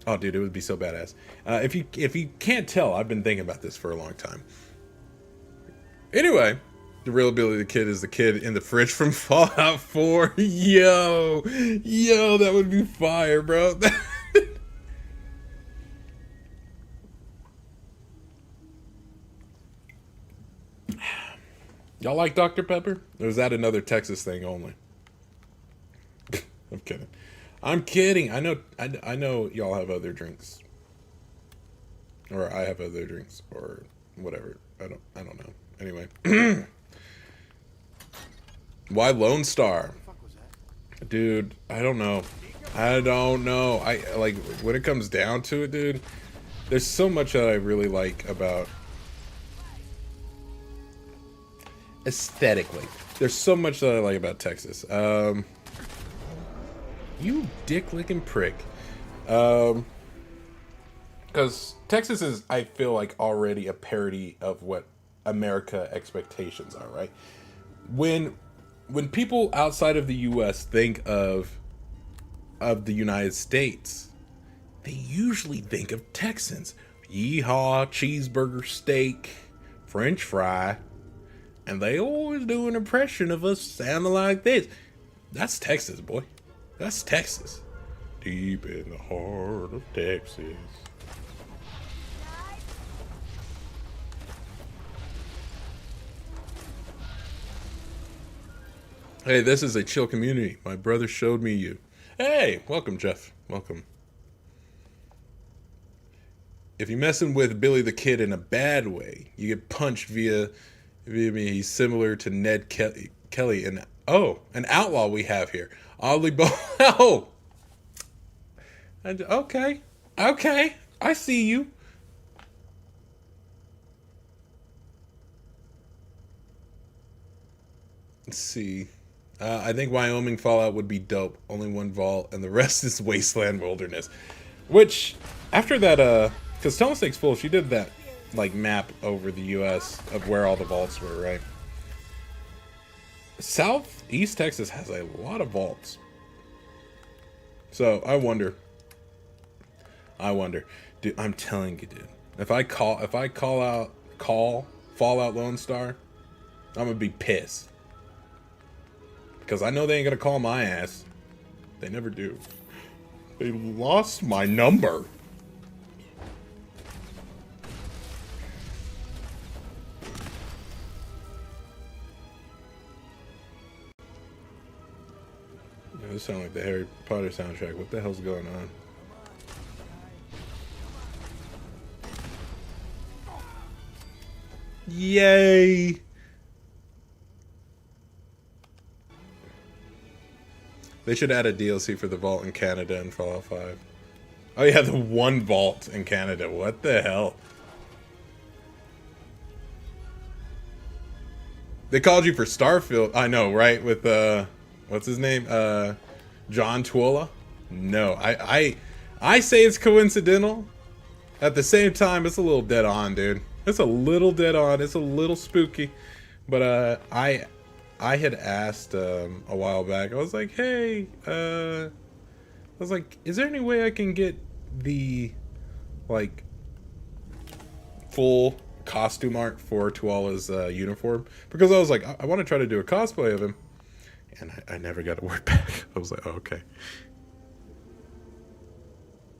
Oh, dude, it would be so badass. If you can't tell, I've been thinking about this for a long time. Anyway, the real Billy the Kid is the kid in the fridge from Fallout 4. Yo, that would be fire, bro. Y'all like Dr. Pepper? Or is that another Texas thing only? I'm kidding. I'm kidding. I know y'all have other drinks. Or I have other drinks or whatever. I don't know. Anyway. Why Lone Star? Dude, I don't know. I like when it comes down to it, dude, there's so much that I really like about aesthetically. There's so much that I like about Texas. You dick-licking prick. Because Texas is, I feel like, already a parody of what America expectations are, right? When people outside of the U.S. think of the United States, they usually think of Texans. Yeehaw, cheeseburger, steak, French fry, and they always do an impression of us sounding like this. That's Texas, boy. That's Texas. Deep in the heart of Texas. Hey, this is a chill community. My brother showed me you. Hey, welcome, Jeff. Welcome. If you're messing with Billy the Kid in a bad way, you get punched via me. He's similar to Ned Kelly, and an outlaw we have here. Oddly oh, okay, I see you. Let's see. I think Wyoming Fallout would be dope. Only one vault, and the rest is wasteland wilderness. Which, after that, because Tell Mistakes Full, she did that, like, map over the U.S. of where all the vaults were, right? Southeast Texas has a lot of vaults. So, I wonder. Dude, I'm telling you, dude. If I call Fallout Lone Star, I'm gonna be pissed. Because I know they ain't gonna call my ass. They never do. They lost my number. This sounds like the Harry Potter soundtrack. What the hell's going on? Yay! They should add a DLC for the vault in Canada in Fallout 5. Oh yeah, the one vault in Canada. What the hell? They called you for Starfield. I know, right? With what's his name? John Tuola? No, I say it's coincidental. At the same time, it's a little dead on, dude. It's a little dead on. It's a little spooky. But I had asked a while back. I was like, hey, is there any way I can get the like full costume art for Tuala's uniform? Because I was like, I want to try to do a cosplay of him, and I never got a word back. I was like, oh, okay.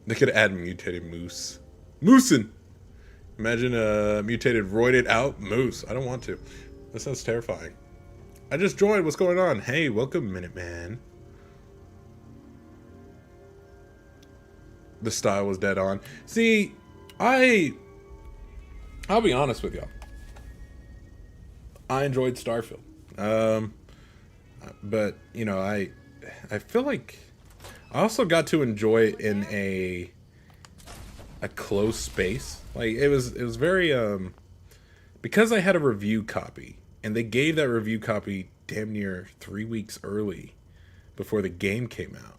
They could add mutated moose. Moosin! Imagine a mutated, roided out moose. I don't want to. That sounds terrifying. I just joined. What's going on? Hey, welcome, Minuteman. The style was dead on. See, I'll be honest with y'all. I enjoyed Starfield. But, you know, I feel like I also got to enjoy it in a close space. Like it was very because I had a review copy and they gave that review copy damn near 3 weeks early before the game came out.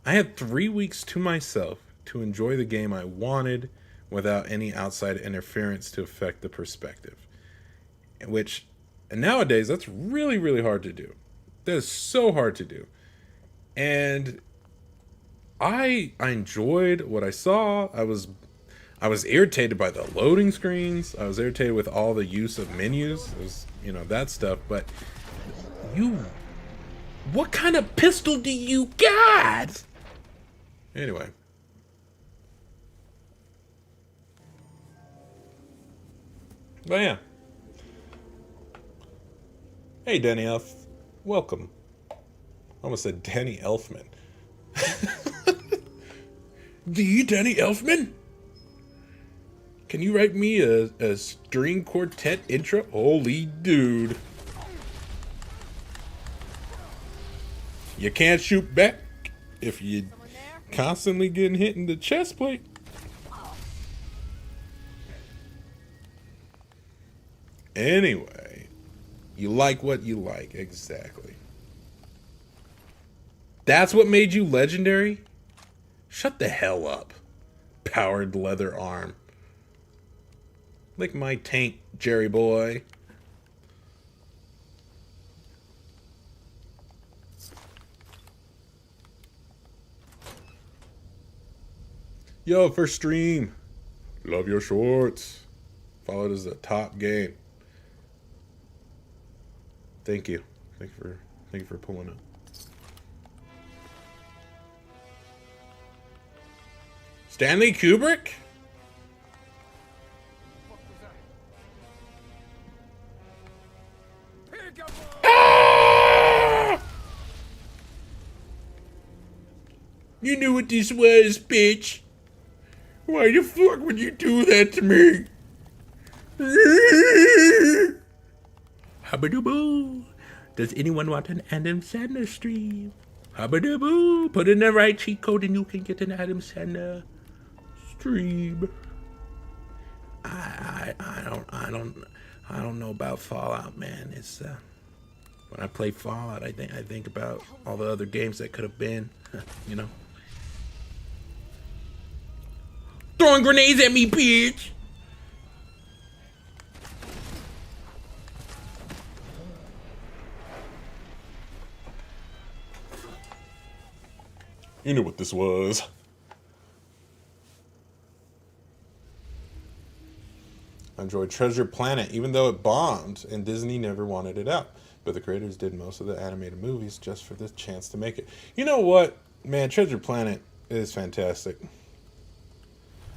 I had 3 weeks to myself to enjoy the game I wanted without any outside interference to affect the perspective. Which nowadays that's really, really hard to do. That is so hard to do. And I enjoyed what I saw. I was irritated by the loading screens. I was irritated with all the use of menus. It was, you know, that stuff. But what kind of pistol do you got? Anyway. But yeah. Hey, Danny Elf. Welcome. I almost said Danny Elfman. The Danny Elfman? Can you write me a string quartet intro? Holy dude. You can't shoot back if you constantly getting hit in the chest plate. Anyway, you like what you like, exactly. That's what made you legendary? Shut the hell up. Powered leather arm. Lick my taint, Jerry boy. Yo, first stream. Love your shorts. Followed as a top game. Thank you. Thank you for pulling up. Stanley Kubrick? Ah! You knew what this was, bitch. Why the fuck would you do that to me? Hubba-doo-boo. Does anyone want an Adam Sandler stream? Hubba-doo-boo. Put in the right cheat code and you can get an Adam Sandler stream. I don't know about Fallout, man. It's when I play Fallout, I think about all the other games that could have been, you know. Throwing grenades at me, bitch. You knew what this was. I enjoyed Treasure Planet, even though it bombed and Disney never wanted it out. But the creators did most of the animated movies just for the chance to make it. You know what? Man, Treasure Planet is fantastic.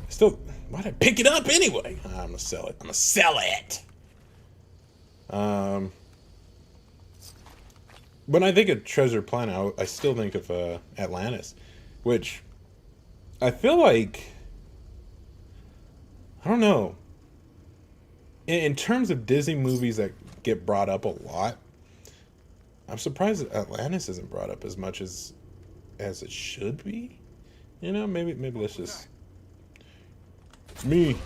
Still, why'd I pick it up anyway? I'm gonna sell it. I'm gonna sell it! when I think of Treasure Planet, I still think of Atlantis, which I feel like, I don't know. In terms of Disney movies that get brought up a lot, I'm surprised that Atlantis isn't brought up as much as it should be. You know, maybe let's just. It's me,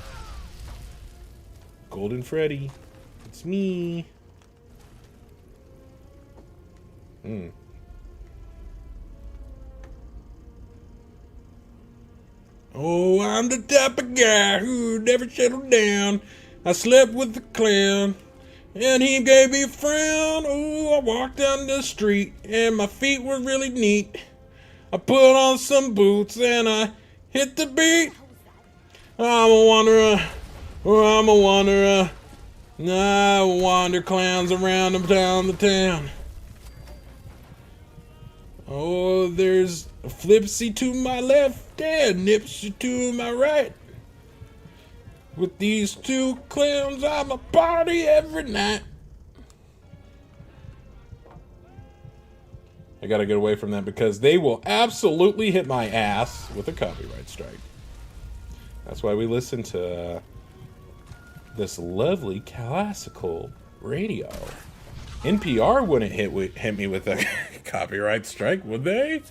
Golden Freddy. It's me. Hmm. Oh, I'm the type of guy who never settled down. I slept with the clown, and he gave me a frown. Oh, I walked down the street, and my feet were really neat. I put on some boots, and I hit the beat. I'm a wanderer. Oh, I'm a wanderer. I wander clowns around the town. Oh, there's a Flipsy to my left and Nipsey to my right. With these two clowns, I'm a party every night. I gotta get away from that because they will absolutely hit my ass with a copyright strike. That's why we listen to this lovely classical radio. NPR wouldn't hit me with a copyright strike, would they?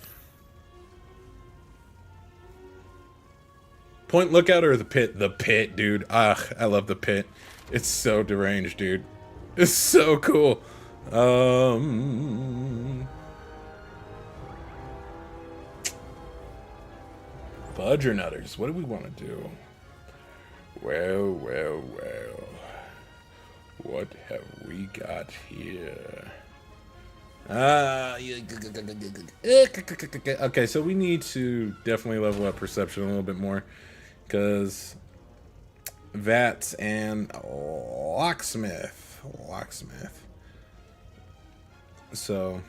Point Lookout or the Pit? The Pit, dude. Ugh, I love the Pit. It's so deranged, dude. It's so cool. Fudgernutters. What do we want to do? Well. What have we got here? Okay, so we need to definitely level up perception a little bit more. Because Vats and Locksmith. So...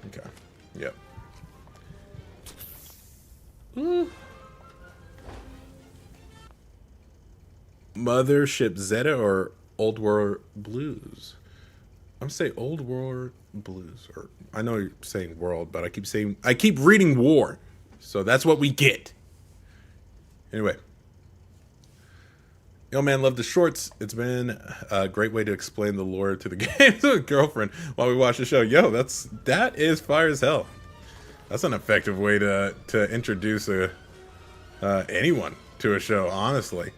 Okay. Yep. Ooh. Mothership Zeta or Old World Blues? I'm saying Old World Blues. Or I know you're saying world, but I keep reading war. So that's what we get. Anyway. Yo, man, love the shorts. It's been a great way to explain the lore to the game to a girlfriend while we watch the show. Yo, that is fire as hell. That's an effective way to introduce anyone to a show, honestly.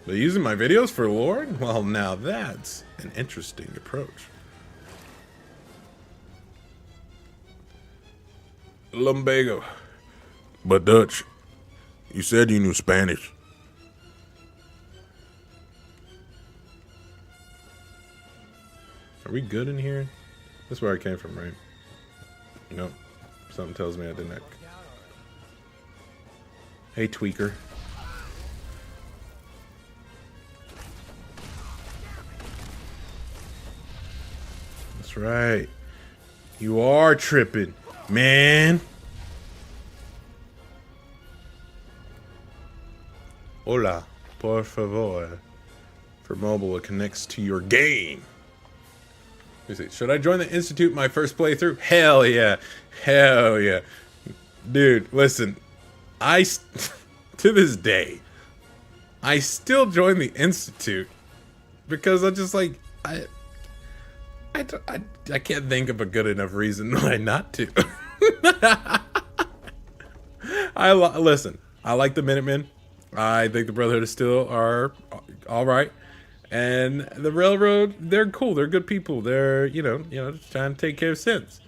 But using my videos for lore? Well, now that's an interesting approach. Lumbago. But Dutch, you said you knew Spanish. Are we good in here? That's where I came from, right? Nope. Something tells me I didn't. Hey, tweaker. That's right. You are tripping, man. Hola, por favor. For mobile, it connects to your game. Should I join the Institute my first playthrough? Hell yeah. Hell yeah. Dude, listen. To this day, I still join the Institute because I just like, I can't think of a good enough reason why not to. Listen, I like the Minutemen. I think the Brotherhood is still are all right. And the Railroad, they're cool. They're good people. They're, just trying to take care of sins.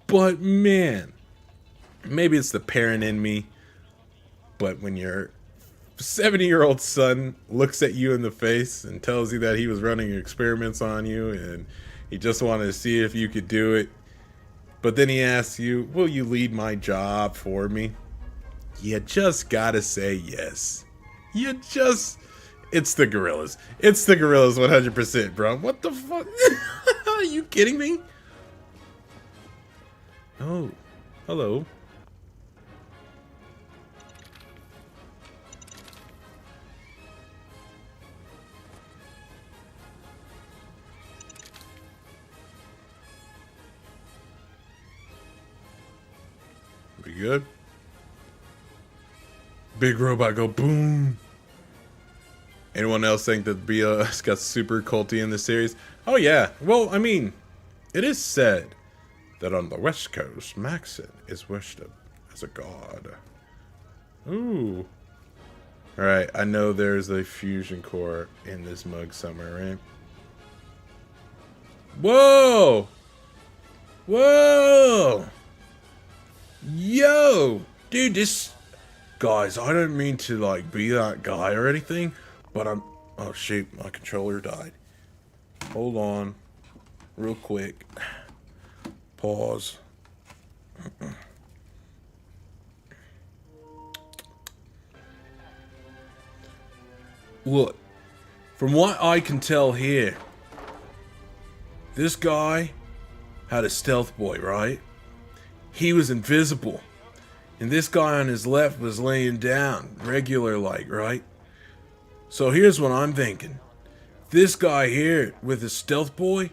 But, man, maybe it's the parent in me. But when your 70-year-old son looks at you in the face and tells you that he was running experiments on you and he just wanted to see if you could do it. But then he asks you, will you lead my job for me? You just gotta say yes. It's the gorillas. It's the gorillas 100%, bro. What the fuck? Are you kidding me? Oh, hello. pretty good. Big robot go boom. Anyone else think that BOS got super culty in this series? Oh yeah. Well, I mean, it is said that on the West Coast, Maxon is worshipped as a god. Ooh. Alright, I know there's a fusion core in this mug somewhere, right? Whoa! Whoa! Yo! Dude, this... Guys, I don't mean to, like, be that guy or anything, but I'm... Oh, shoot, my controller died. Hold on. Real quick. Pause. Look, from what I can tell here, this guy had a stealth boy, right? He was invisible. And this guy on his left was laying down, regular like, right? So here's what I'm thinking. This guy here with his stealth boy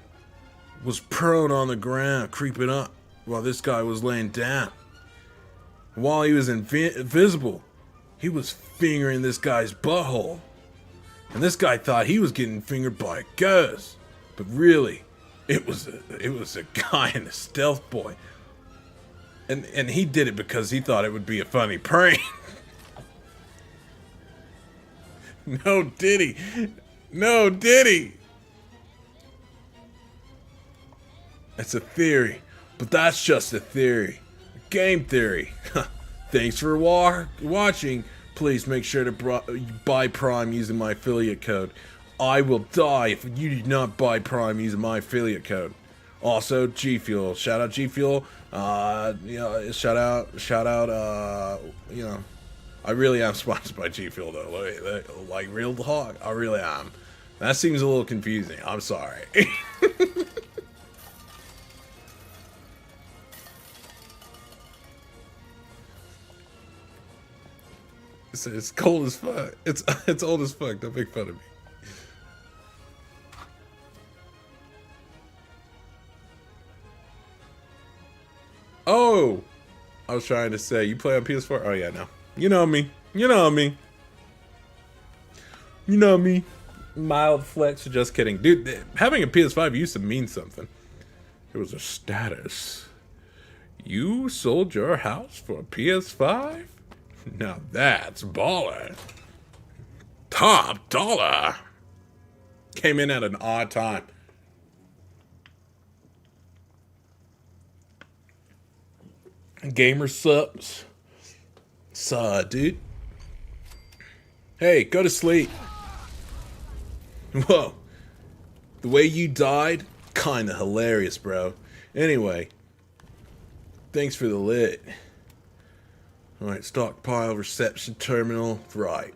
was prone on the ground, creeping up, while this guy was laying down. While he was invisible, he was fingering this guy's butthole. And this guy thought he was getting fingered by a ghost. But really, it was a guy in a stealth boy. And he did it because he thought it would be a funny prank. No, did he? No, did he? That's a theory. But that's just a theory. A game theory. Thanks for watching. Please make sure to buy Prime using my affiliate code. I will die if you do not buy Prime using my affiliate code. Also, G Fuel. Shout out G Fuel. Shout out. I really am sponsored by G Fuel though. Like real talk, I really am. That seems a little confusing. I'm sorry. It's cold as fuck. It's old as fuck. Don't make fun of me. Oh, I was trying to say you play on PS4. Oh yeah, no. You know me. You know me. You know me. Mild flex. Just kidding, dude. Having a PS5 used to mean something. It was a status. You sold your house for a PS5? Now that's baller. Top dollar. Came in at an odd time. Gamer subs. Dude. Hey, go to sleep. Whoa. The way you died, kinda hilarious, bro. Anyway. Thanks for the lit. Alright, stockpile, reception terminal. Right.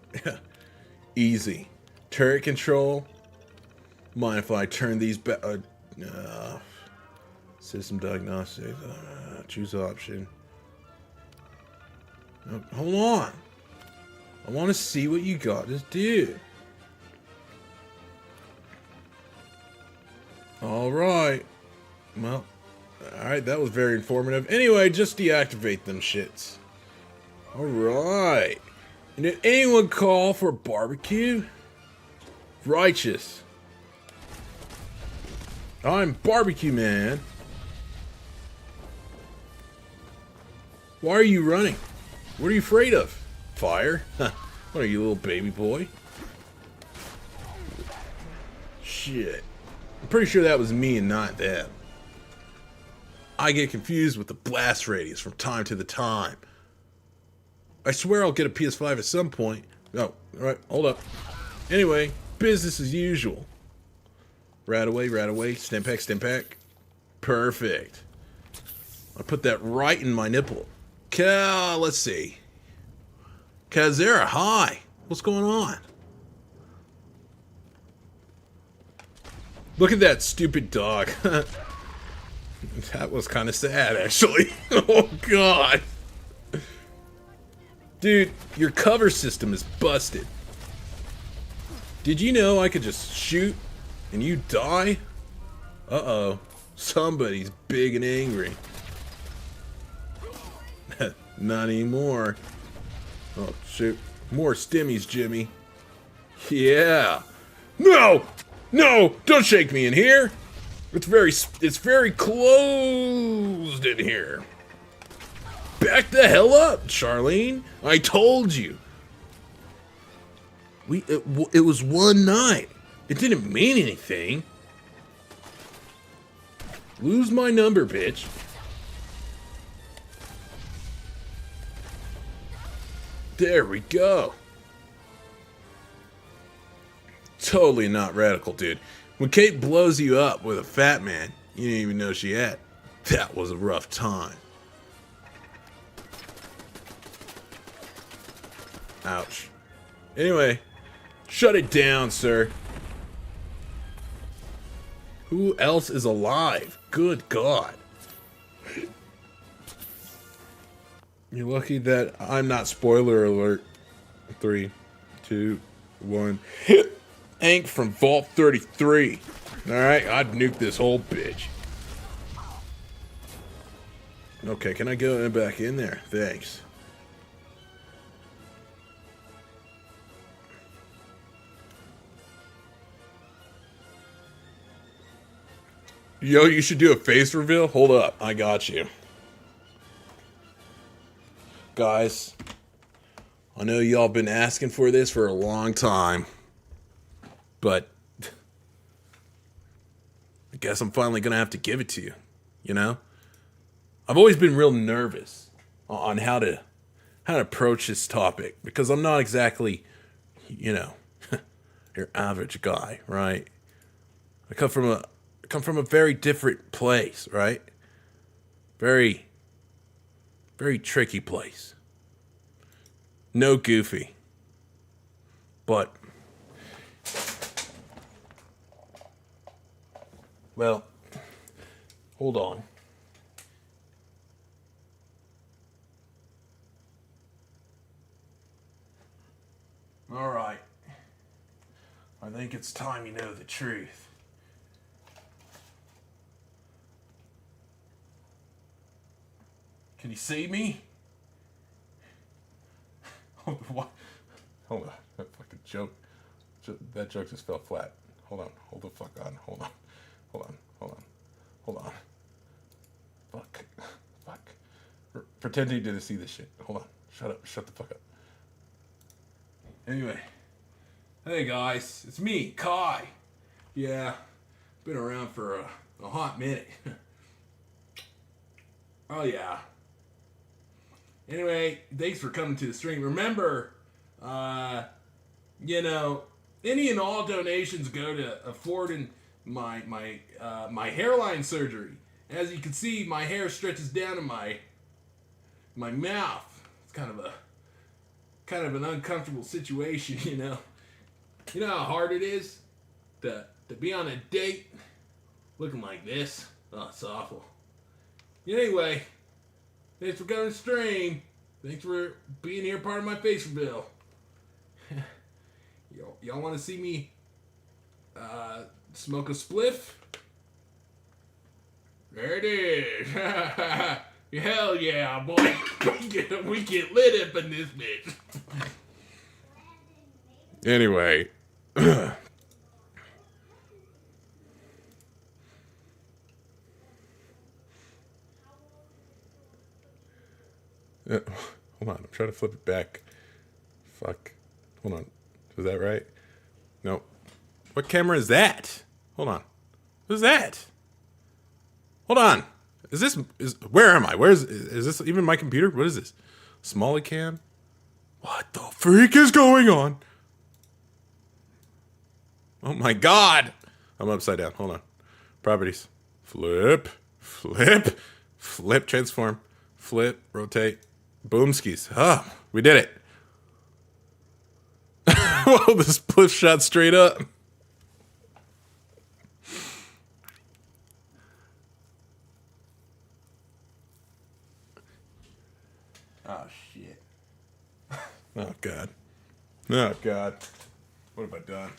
Easy. Turret control. Mind if I turn these back? System diagnostics. Choose option. Oh, hold on. I want to see what you got to do. Alright. Well, alright, that was very informative. Anyway, just deactivate them shits. Alright. And did anyone call for a barbecue? Righteous. I'm Barbecue Man. Why are you running? What are you afraid of? Fire? What are you, little baby boy? Shit. I'm pretty sure that was me and not them. I get confused with the blast radius from time to the time. I swear I'll get a PS5 at some point. Oh, alright, hold up. Anyway, business as usual. Rat away, stim pack. Perfect. I put that right in my nipple. Let's see. Kazera, hi. What's going on? Look at that stupid dog. That was kind of sad, actually. Oh, God. Dude, your cover system is busted. Did you know I could just shoot and you die? Uh-oh. Somebody's big and angry. Not anymore. Oh, shoot. More stimmies, Jimmy. Yeah. No! No! Don't shake me in here! It's very closed in here. Back the hell up, Charlene. I told you. It was one night. It didn't mean anything. Lose my number, bitch. There we go. Totally not radical, dude. When Kate blows you up with a fat man you didn't even know she had, that was a rough time. Ouch. Anyway, shut it down, sir. Who else is alive? Good God. You're lucky that I'm not spoiler alert. 3, 2, 1. Hit Hank from Vault 33. Alright, I'd nuke this whole bitch. Okay, can I go back in there? Thanks. Yo, you should do a face reveal? Hold up, I got you. Guys, I know y'all been asking for this for a long time, but I guess I'm finally gonna have to give it to you, you know? I've always been real nervous on how to approach this topic, because I'm not exactly, you know, your average guy, right? I come from a very different place, right? Very tricky place. No goofy. But, well, hold on. All right. I think it's time you know the truth. Can you see me? What? Hold on. That fucking joke. That joke just fell flat. Hold on. Hold the fuck on. Hold on. Hold on. Hold on. Hold on. Fuck. Fuck. Pretend you didn't see this shit. Hold on. Shut up. Shut the fuck up. Anyway. Hey guys. It's me, Kai. Yeah. Been around for a hot minute. Oh yeah. Anyway, thanks for coming to the stream. Remember, you know, any and all donations go to affording my hairline surgery. As you can see, my hair stretches down to my mouth. It's kind of an uncomfortable situation, you know. You know how hard it is to be on a date looking like this. Oh, it's awful. Anyway. Thanks for coming to stream. Thanks for being here, part of my face reveal. Y'all want to see me smoke a spliff? There it is. Hell yeah, boy. we get lit up in this bitch. Anyway. Hold on, I'm trying to flip it back. Fuck. Hold on. Is that right? No. What camera is that? Hold on. Who's that? Hold on. Where am I? Is this even my computer? What is this? Smalley cam? What the freak is going on? Oh my god. I'm upside down. Hold on. Properties. Flip, transform, flip, rotate. Boomskis. Oh, we did it. Whoa, this spliff shot straight up. Oh, shit. Oh, God. Oh, God. What have I done?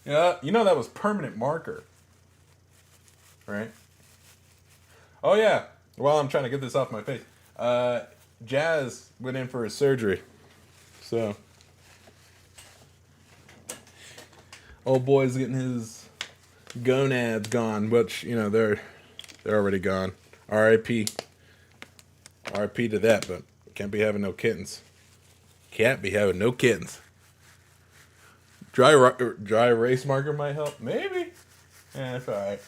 Yeah, you know that was permanent marker. Right? Oh, yeah. while I'm trying to get this off my face, Jazz went in for his surgery. So, old boy's getting his gonads gone, which, you know, they're already gone. R.I.P. R.I.P. to that, but can't be having no kittens. Can't be having no kittens. Dry erase marker might help. Maybe. Yeah, that's alright.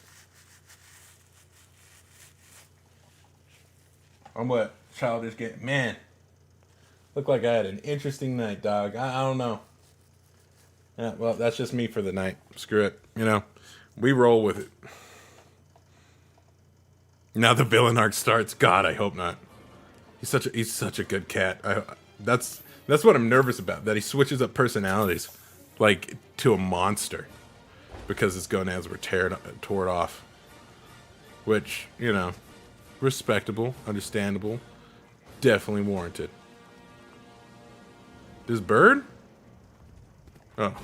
I'm what? Childish game. Man. Looked like I had an interesting night, dog. I don't know. Yeah, well, that's just me for the night. Screw it. You know, we roll with it. Now the villain arc starts. God, I hope not. He's such a good cat. That's what I'm nervous about. That he switches up personalities, like to a monster, because his gonads were torn off. Which, you know, respectable, understandable, definitely warranted. This bird? Oh.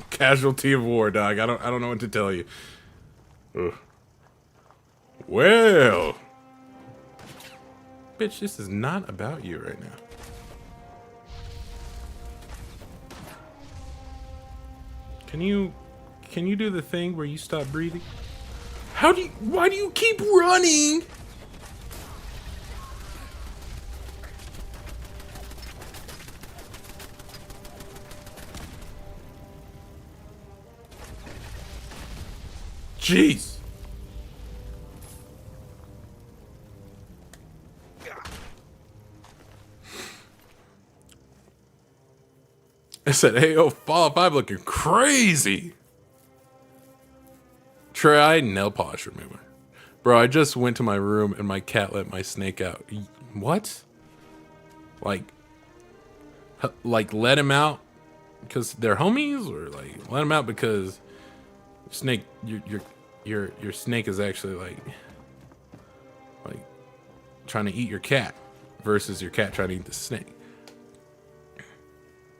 Casualty of war, dog. I don't know what to tell you. Ugh. Well, bitch, this is not about you right now. Can you do the thing where you stop breathing? Why do you keep running? Jeez. I said, hey, yo, Fallout 5 looking crazy. Try nail polish remover. Bro, I just went to my room and my cat let my snake out. What? Like let him out because they're homies, or like let him out because snake, your snake is actually like trying to eat your cat versus your cat trying to eat the snake.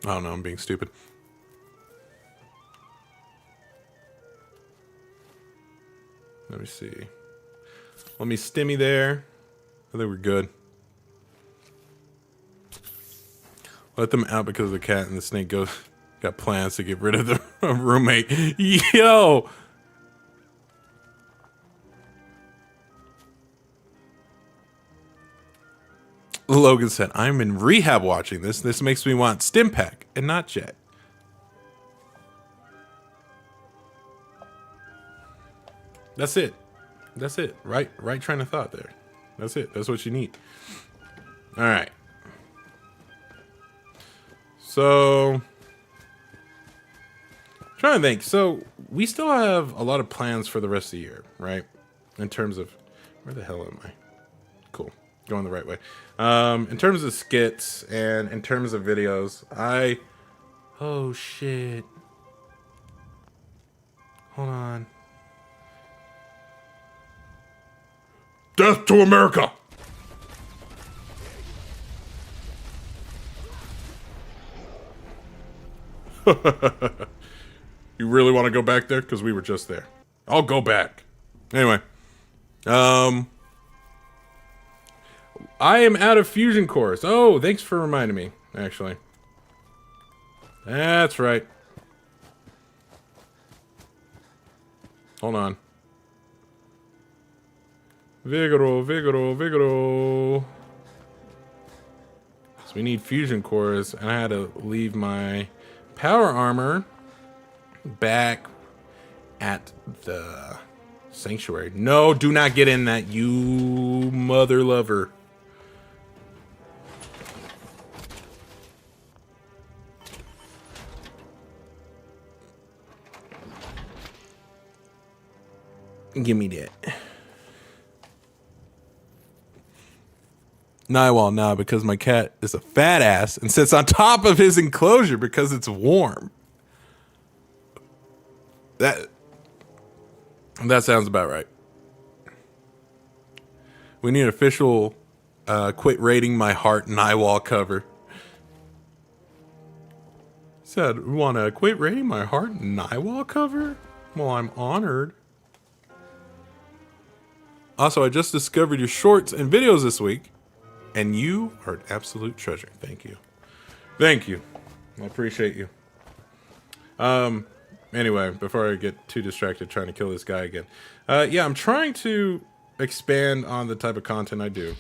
I don't know, I'm being stupid. Let me see. Let me stimmy there. I think we're good. Let them out because the cat and the snake got plans to get rid of the roommate. Yo! Logan said, I'm in rehab watching this. This makes me want Stim Pack and not Jet. That's it. That's it. Right train of thought there. That's it. That's what you need. All right. So, trying to think. So, we still have a lot of plans for the rest of the year, right? In terms of, where the hell am I? Cool. Going the right way. In terms of skits and in terms of videos, oh shit. Hold on. Death to America! You really want to go back there? Because we were just there. I'll go back. Anyway. I am out of fusion cores. Oh, thanks for reminding me, actually. That's right. Hold on. Vigoro. So we need fusion cores, and I had to leave my power armor back at the sanctuary. No, do not get in that, you mother lover. Give me that. Naiwal, nah, because my cat is a fat ass and sits on top of his enclosure because it's warm. That sounds about right. We need an official quit rating my heart Naiwal cover. Said, we want to quit rating my heart Naiwal cover? Well, I'm honored. Also, I just discovered your shorts and videos this week, and you are an absolute treasure. Thank you. Thank you. I appreciate you. Anyway, before I get too distracted trying to kill this guy again. Yeah, I'm trying to expand on the type of content I do,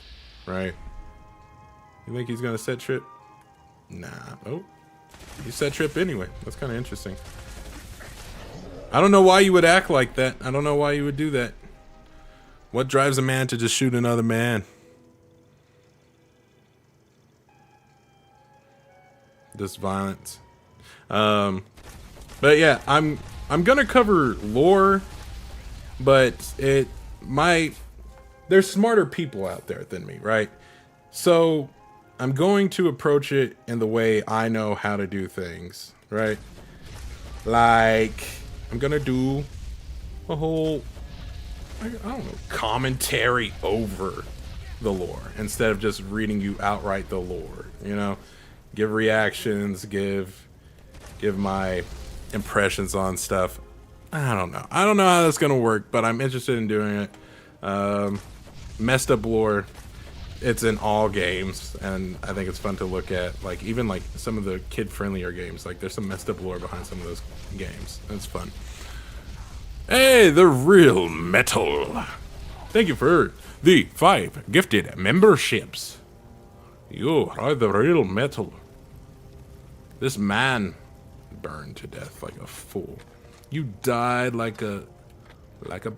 right? You think he's gonna set trip? Nah. Oh, he set trip anyway. That's kind of interesting. I don't know why you would act like that. I don't know why you would do that. What drives a man to just shoot another man? This violence. But yeah, I'm gonna cover lore, but there's smarter people out there than me, right? So I'm going to approach it in the way I know how to do things, right? Like, I'm gonna do a whole, I don't know, commentary over the lore instead of just reading you outright the lore, you know? Give reactions, give my impressions on stuff. I don't know how that's gonna work, but I'm interested in doing it. Messed up lore, it's in all games, and I think it's fun to look at. Like, even like some of the kid-friendlier games, like there's some messed up lore behind some of those games. It's fun. Hey, the real metal. Thank you for the 5 gifted memberships. You are the real metal. This man burned to death like a fool. You died like a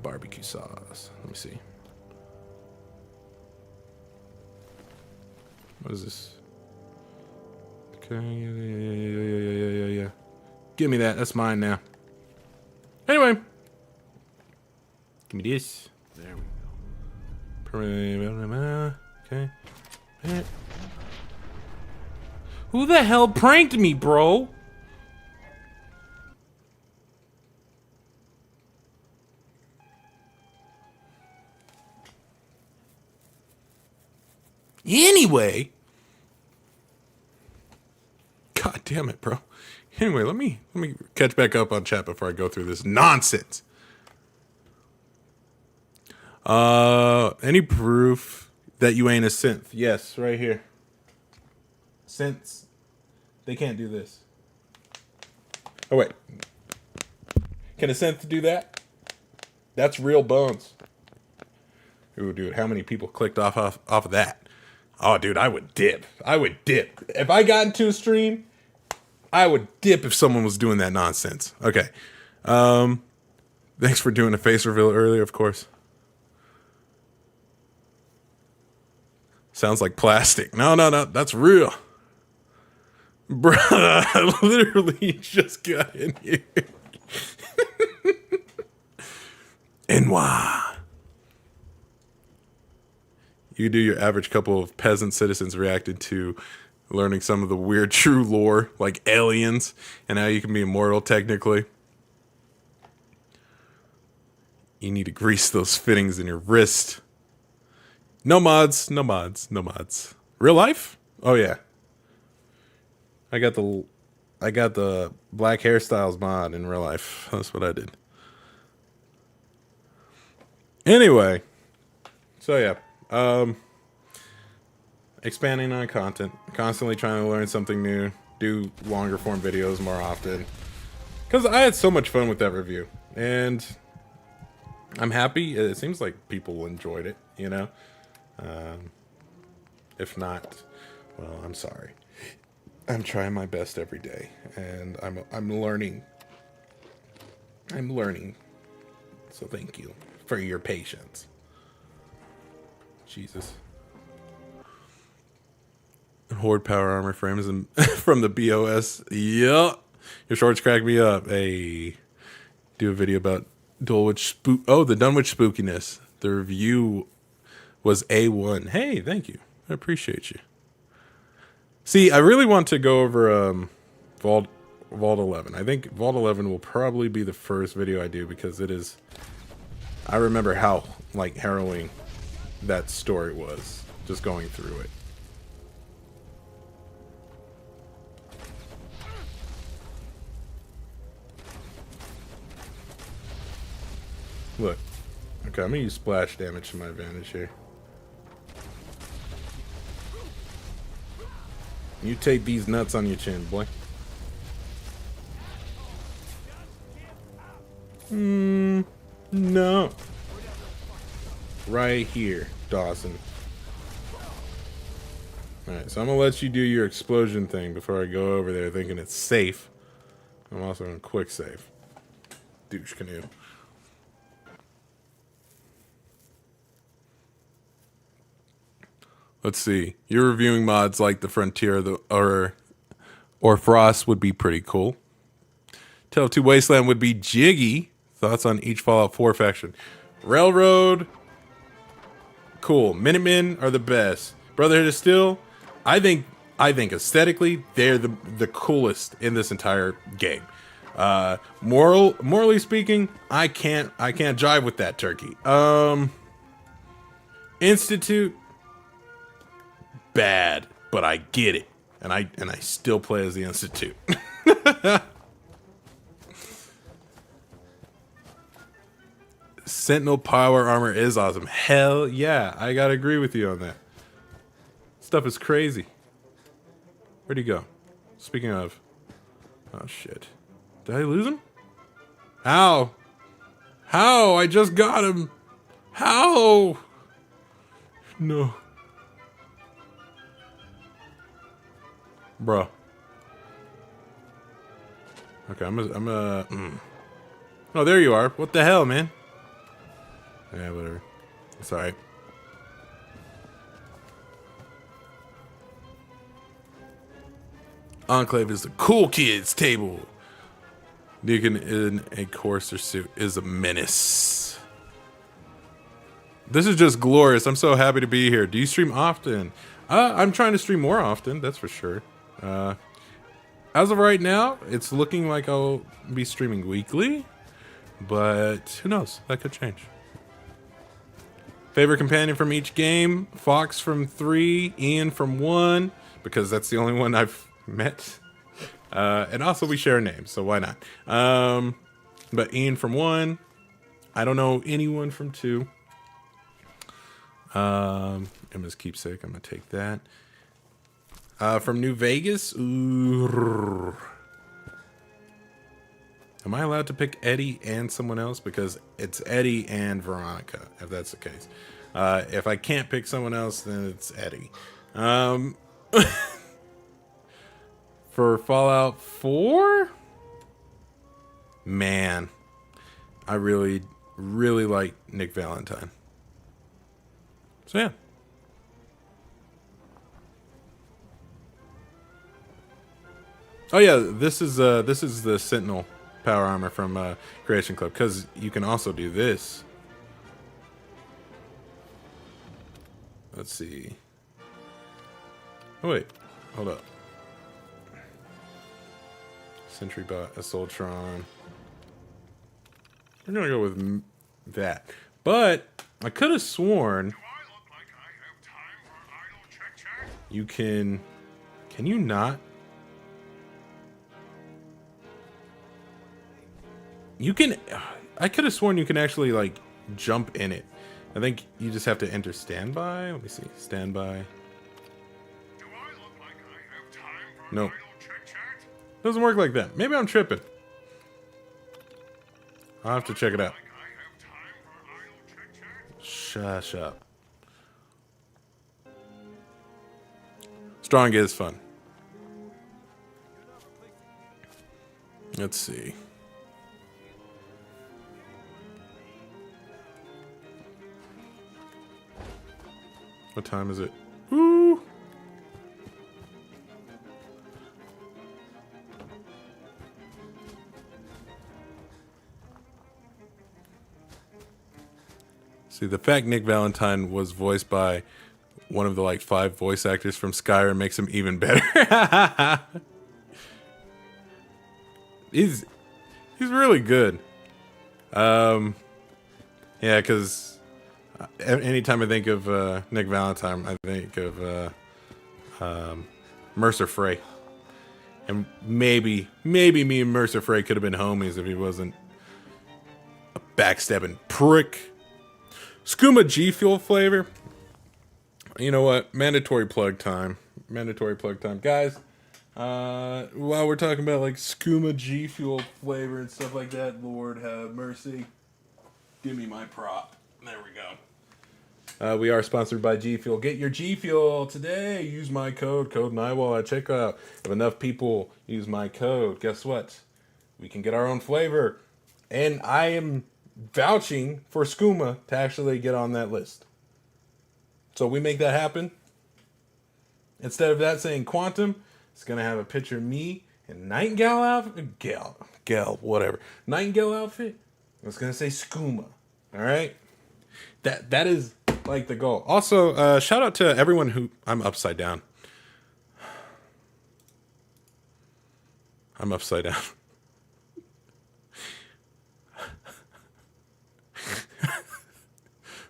barbecue sauce. Let me see. What is this? Okay, yeah. Give me that. That's mine now. Anyway, give me this. There we go. Okay. Who the hell pranked me, bro? Anyway. God damn it, bro. Anyway, let me catch back up on chat before I go through this nonsense. Any proof that you ain't a synth? Yes, right here. Synths, they can't do this. Oh wait. Can a synth do that? That's real bones. Ooh, dude, how many people clicked off of that? Oh, dude, I would dip. If I got into a stream, I would dip if someone was doing that nonsense. Okay. Thanks for doing a face reveal earlier, of course. Sounds like plastic. No, that's real. Bruh, I literally just got in here. NY. You do your average couple of peasant citizens reacted to learning some of the weird true lore, like aliens, and how you can be immortal technically. You need to grease those fittings in your wrist. No mods. Real life? Oh yeah. I got the black hairstyles mod in real life. That's what I did. Anyway, so yeah. Expanding on content, constantly trying to learn something new, do longer form videos more often, because I had so much fun with that review, and I'm happy. It seems like people enjoyed it, you know. If not, well, I'm sorry. I'm trying my best every day, and I'm learning. So thank you for your patience. Jesus. Horde power armor frames and from the BOS. Yup. Your shorts crack me up. Hey. Do a video about Dulwich Spook. Oh, the Dunwich spookiness. The review was A1. Hey, thank you. I appreciate you. See, I really want to go over Vault 11. I think Vault 11 will probably be the first video I do because it is. I remember how like harrowing that story was, just going through it. Look, Okay, I'm gonna use splash damage to my advantage here. You take these nuts on your chin, boy. No. Right here, Dawson. Alright, so I'm gonna let you do your explosion thing before I go over there thinking it's safe. I'm also gonna quick save. Douche canoe. Let's see. You're reviewing mods like the Frontier or Frost would be pretty cool. Tale of Two Wasteland would be jiggy. Thoughts on each Fallout 4 faction? Railroad, cool. Minutemen are the best. Brotherhood of Steel, I think aesthetically they're the coolest in this entire game. Morally speaking, I can't jive with that turkey. Institute, bad, but I get it, and I still play as the Institute. Sentinel power armor is awesome. Hell yeah, I gotta agree with you on that. Stuff is crazy. Where'd he go? Speaking of, oh shit, did I lose him? How? How? I just got him. How? No. Bro. Okay, Oh, there you are. What the hell, man? Yeah, whatever. It's alright. Enclave is the cool kids table. Deacon in a Courser suit is a menace. This is just glorious. I'm so happy to be here. Do you stream often? I'm trying to stream more often, that's for sure. As of right now, it's looking like I'll be streaming weekly, but who knows? That could change. Favorite companion from each game? Fox from 3, Ian from 1, because that's the only one I've met. And also we share names, so why not? But Ian from 1. I don't know anyone from 2. Emma's keepsake, I'm gonna take that. From New Vegas, ooh. Am I allowed to pick Eddie and someone else? Because it's Eddie and Veronica, if that's the case. If I can't pick someone else, then it's Eddie. For Fallout 4? Man, I really, really like Nick Valentine. So yeah. Oh yeah, this is the Sentinel power armor from Creation Club, because you can also do this. Let's see. Oh wait, hold up. Sentry Bot, Assaultron. We're gonna go with that, but I could have sworn you can. Can you not? You can. I could have sworn you can actually like jump in it. I think you just have to enter standby. Let me see. Standby. Nope. Doesn't work like that. Maybe I'm tripping. I'll have to check it out. Shush up. Strong is fun. Let's see. What time is it? Woo! See, the fact Nick Valentine was voiced by one of the like 5 voice actors from Skyrim makes him even better. He's really good. Yeah, because anytime I think of Nick Valentine, I think of Mercer Frey. And maybe me and Mercer Frey could have been homies if he wasn't a backstabbing prick. Skooma G Fuel flavor. You know what? Mandatory plug time. Mandatory plug time. Guys, while we're talking about like Skooma G Fuel flavor and stuff like that, Lord have mercy. Give me my prop. There we go. We are sponsored by G Fuel. Get your G Fuel today. Use my code Naiwal at checkout. If enough people use my code, guess what? We can get our own flavor. And I am vouching for Skooma to actually get on that list. So we make that happen. Instead of that saying Quantum, it's going to have a picture of me in Nightingale outfit. Gal, whatever. Nightingale outfit. It's going to say Skooma. All right? That is like the goal. Also, shout out to everyone who... I'm upside down. I'm upside down.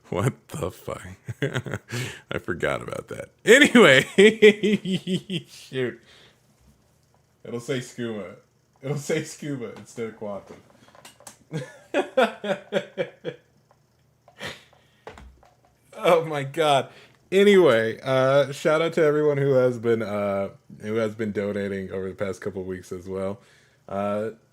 What the fuck? I forgot about that. Anyway, shoot. It'll say Skooma. It'll say Scuba instead of Quantum. Oh my god. Anyway, shout out to everyone who has been donating over the past couple of weeks as well.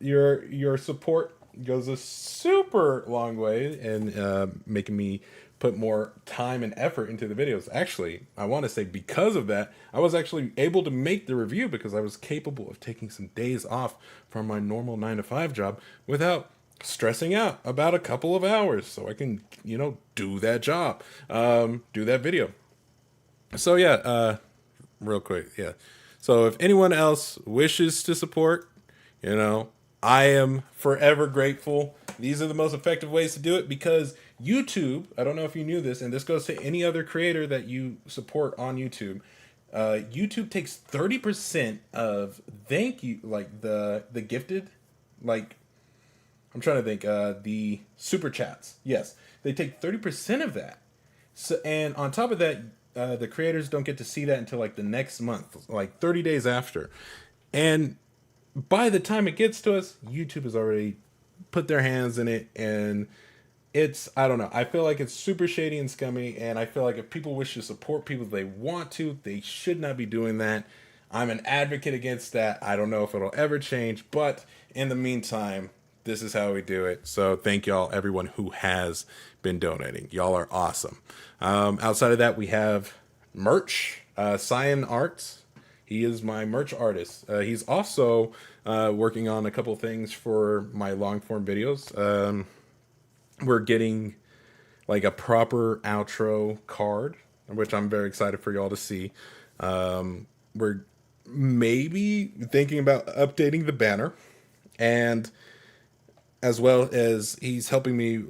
Your support goes a super long way in making me put more time and effort into the videos. Actually, I want to say because of that, I was actually able to make the review because I was capable of taking some days off from my normal 9-to-5 job without stressing out about a couple of hours so I can, do that job, do that video. So yeah, real quick. Yeah. So if anyone else wishes to support, I am forever grateful. These are the most effective ways to do it because YouTube, I don't know if you knew this, and this goes to any other creator that you support on YouTube. YouTube takes 30% of thank you, like the gifted, like I'm trying to think, the super chats. Yes, they take 30% of that. So, and on top of that, the creators don't get to see that until like the next month, like 30 days after. And by the time it gets to us, YouTube has already put their hands in it, and I don't know. I feel like it's super shady and scummy, and I feel like if people wish to support people they want to, they should not be doing that. I'm an advocate against that. I don't know if it'll ever change, but in the meantime, this is how we do it. So thank y'all, everyone who has been donating. Y'all are awesome. Outside of that, we have merch. Cyan Arts. He is my merch artist. He's also working on a couple things for my long form videos. We're getting like a proper outro card, which I'm very excited for y'all to see. We're maybe thinking about updating the banner, and as well as he's helping me.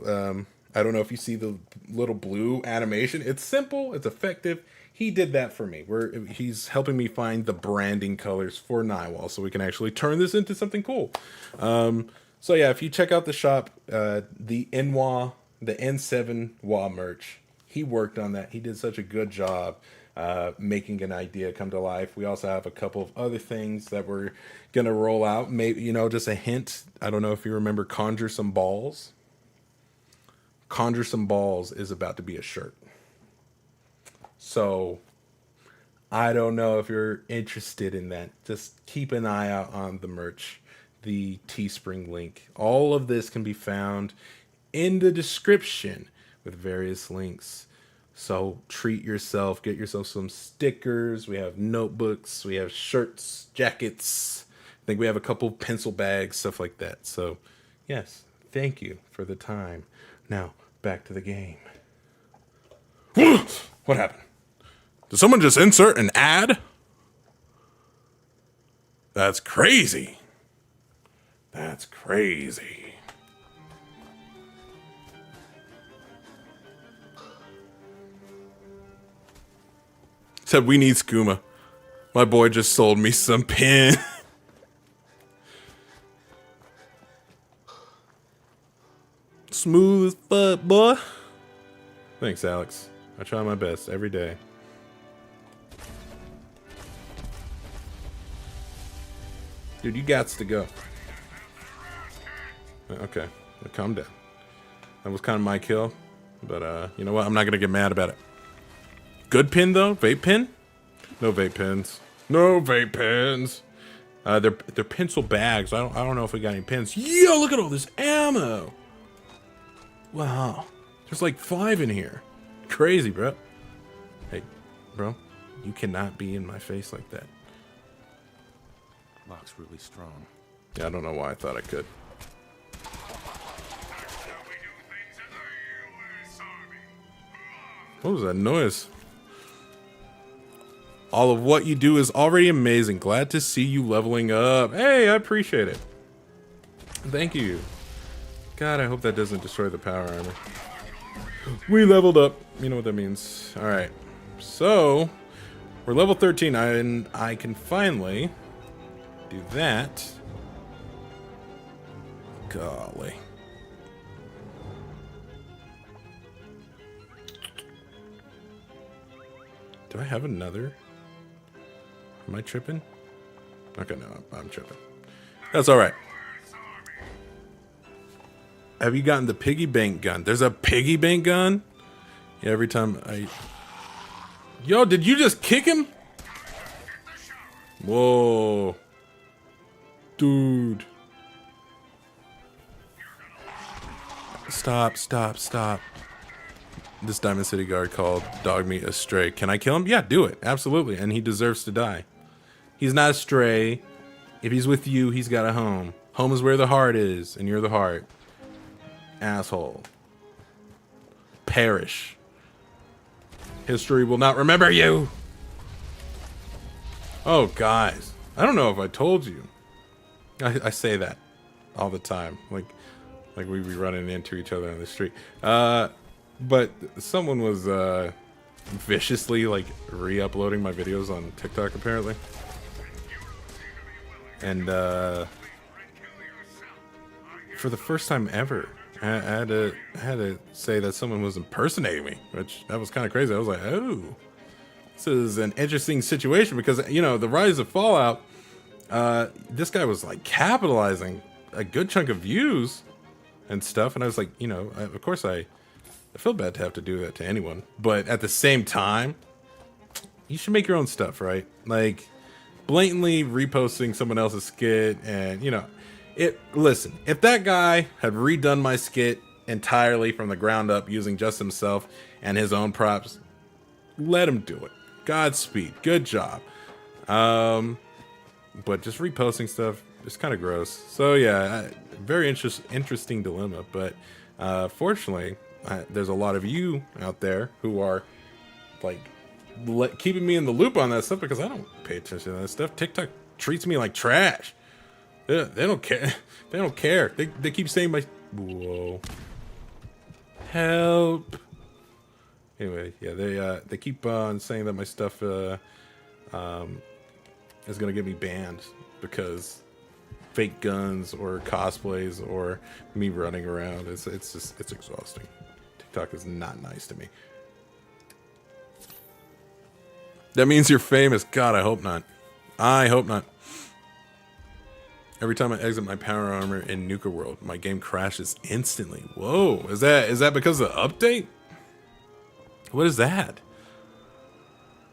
I don't know if you see the little blue animation. It's simple. It's effective. He did that for me. He's helping me find the branding colors for Naiwal so we can actually turn this into something cool. So yeah, if you check out the shop, the N7 WA merch, he worked on that. He did such a good job making an idea come to life. We also have a couple of other things that we're going to roll out. Maybe, just a hint. I don't know if you remember Conjure Some Balls. Conjure Some Balls is about to be a shirt. So I don't know if you're interested in that. Just keep an eye out on the merch, the Teespring link. All of this can be found in the description with various links. So treat yourself, get yourself some stickers. We have notebooks, we have shirts, jackets. I think we have a couple pencil bags, stuff like that. So yes, thank you for the time. Now back to the game. What happened? Did someone just insert an ad? That's crazy. That's crazy. Said we need skooma. My boy just sold me some pin. Smooth as fuck, boy. Thanks, Alex. I try my best every day. Dude, you gots to go. Okay, calm down. That was kind of my kill. But you know what? I'm not gonna get mad about it. Good pin though. Vape pin? No vape pins. No vape pins. They're pencil bags. I don't know if we got any pins. Yo, look at all this ammo. Wow. There's like 5 in here. Crazy, bro. Hey, bro, you cannot be in my face like that. Lock's really strong. Yeah, I don't know why I thought I could. What was that noise? All of what you do is already amazing. Glad to see you leveling up. Hey, I appreciate it. Thank you. God, I hope that doesn't destroy the power armor. We leveled up. You know what that means. All right. So, we're level 13, and I can finally do that. Golly. Do I have another? Am I tripping? Okay, no, I'm tripping. That's all right. Have you gotten the piggy bank gun? There's a piggy bank gun? Yeah, every time I... Yo, did you just kick him? Whoa. Dude. Stop, stop, stop. This Diamond City guard called dog meat a stray. Can I kill him? Yeah, do it. Absolutely. And he deserves to die. He's not a stray. If he's with you, he's got a home. Home is where the heart is, and you're the heart. Asshole. Perish. History will not remember you. Oh, guys. I don't know if I told you. I say that all the time. Like we be running into each other on the street. But someone was viciously like re-uploading my videos on TikTok apparently. And for the first time ever, I had to say that someone was impersonating me, which that was kind of crazy. I was like, oh, this is an interesting situation because, you know, the rise of Fallout, this guy was like capitalizing a good chunk of views and stuff. And I was like, you know, of course I feel bad to have to do that to anyone, but at the same time, you should make your own stuff, right? Like blatantly reposting someone else's skit and, you know, listen, if that guy had redone my skit entirely from the ground up using just himself and his own props, let him do it. Godspeed. Good job. But just reposting stuff is kind of gross. So yeah, very interesting dilemma. But fortunately, there's a lot of you out there who are like keeping me in the loop on that stuff because I don't pay attention to that stuff. TikTok treats me like trash. They don't care. They don't care. They keep saying my... Whoa. Help. Anyway, yeah, they keep on saying that my stuff is gonna get me banned because fake guns or cosplays or me running around. It's exhausting. TikTok is not nice to me. That means you're famous. God, I hope not. I hope not. Every time I exit my power armor in Nuka World, my game crashes instantly. Whoa, is that because of the update? What is that?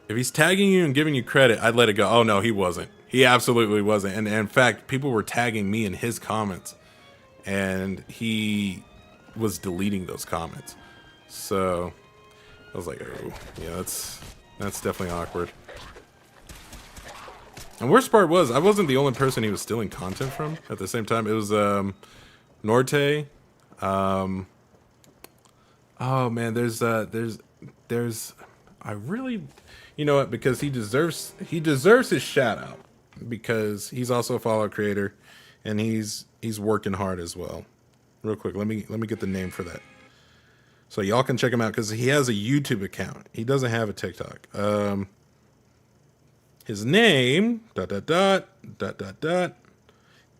If he's tagging you and giving you credit, I'd let it go. Oh no, he wasn't. He absolutely wasn't. And in fact, people were tagging me in his comments, and he was deleting those comments. So I was like, oh, yeah, that's definitely awkward. And worst part was, I wasn't the only person he was stealing content from at the same time. It was Norte. Oh man, there's I really, you know what, because he deserves his shout out because he's also a Fallout creator and he's working hard as well. Real quick, let me get the name for that. So y'all can check him out because he has a YouTube account. He doesn't have a TikTok. His name,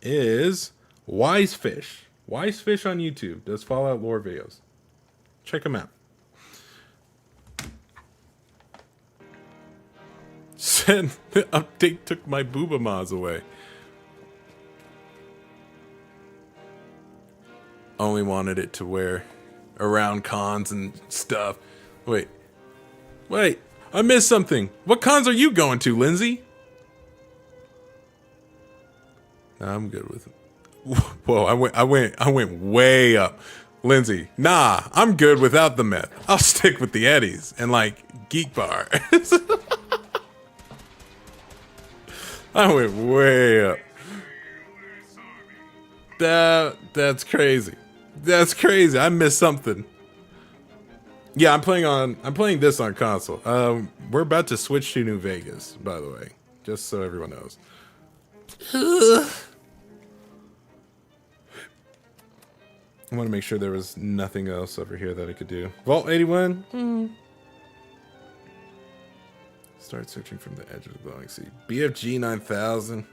is Wisefish. Wisefish on YouTube. Does Fallout lore videos. Check him out. Said the update took my booba mods away. Only wanted it to where around cons and stuff. Wait, I missed something. What cons are you going to, Lindsay? Nah, I'm good with it. Whoa, I went way up. Lindsay, nah, I'm good without the meth. I'll stick with the Eddies and like Geek Bar. I went way up. That's crazy. That's crazy. I missed something. Yeah, I'm playing this on console. We're about to switch to New Vegas, by the way, just so everyone knows. I want to make sure there was nothing else over here that I could do. Vault 81. Start searching from the edge of the glowing sea. BFG 9000.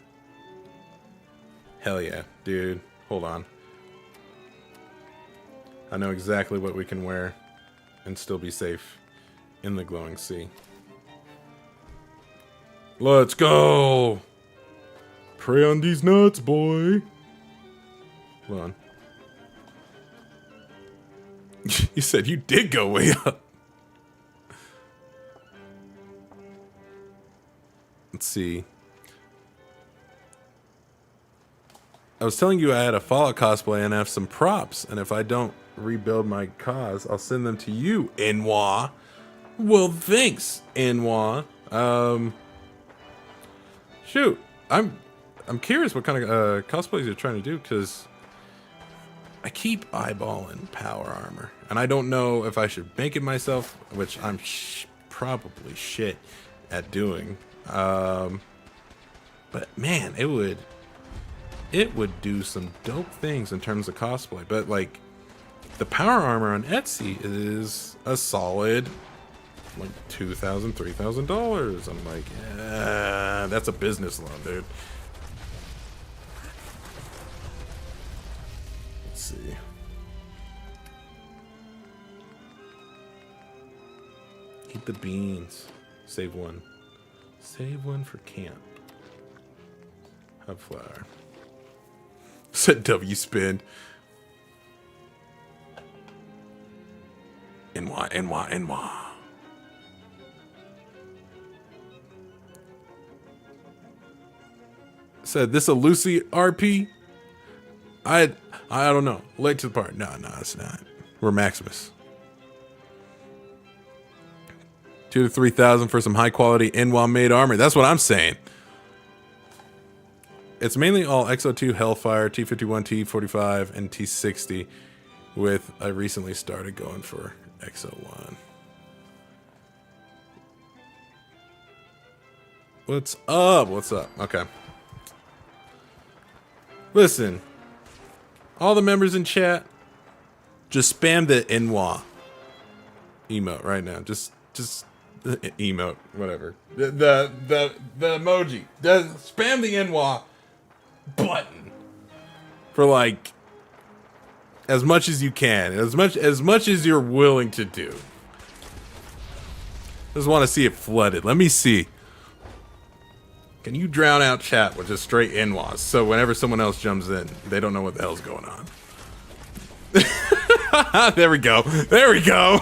Hell yeah, dude. Hold on. I know exactly what we can wear and still be safe in the glowing sea. Let's go! Prey on these nuts, boy. Hold on. You said you did go way up. Let's see. I was telling you I had a Fallout cosplay and I have some props, and if I don't rebuild my cause, I'll send them to you, Enwa. Well, thanks, Enwa. Shoot, I'm curious what kind of cosplays you're trying to do, because I keep eyeballing power armor, and I don't know if I should make it myself, which I'm probably shit at doing. But man, it would do some dope things in terms of cosplay. But like, the power armor on Etsy is a solid like $2,000, $3,000. I'm like, that's a business loan, dude. Let's see. Eat the beans. Save one. Save one for camp. Have flour. Said W spin. NY. Said this a Lucy RP? I don't know. Late to the part. No, it's not. We're Maximus. 2,000 to 3,000 for some high quality NY made armor. That's what I'm saying. It's mainly all XO2, Hellfire, T51, T45, and T60, with I recently started going for XO1. What's up? What's up? Okay. Listen, all the members in chat, just spam the NY emote right now. Just emote, whatever. The emoji. Spam the NY button for like as much as you can, as much as you're willing to do. Just want to see it flooded. Let me see. Can you drown out chat with just straight NWAs so whenever someone else jumps in, they don't know what the hell's going on? There we go. There we go.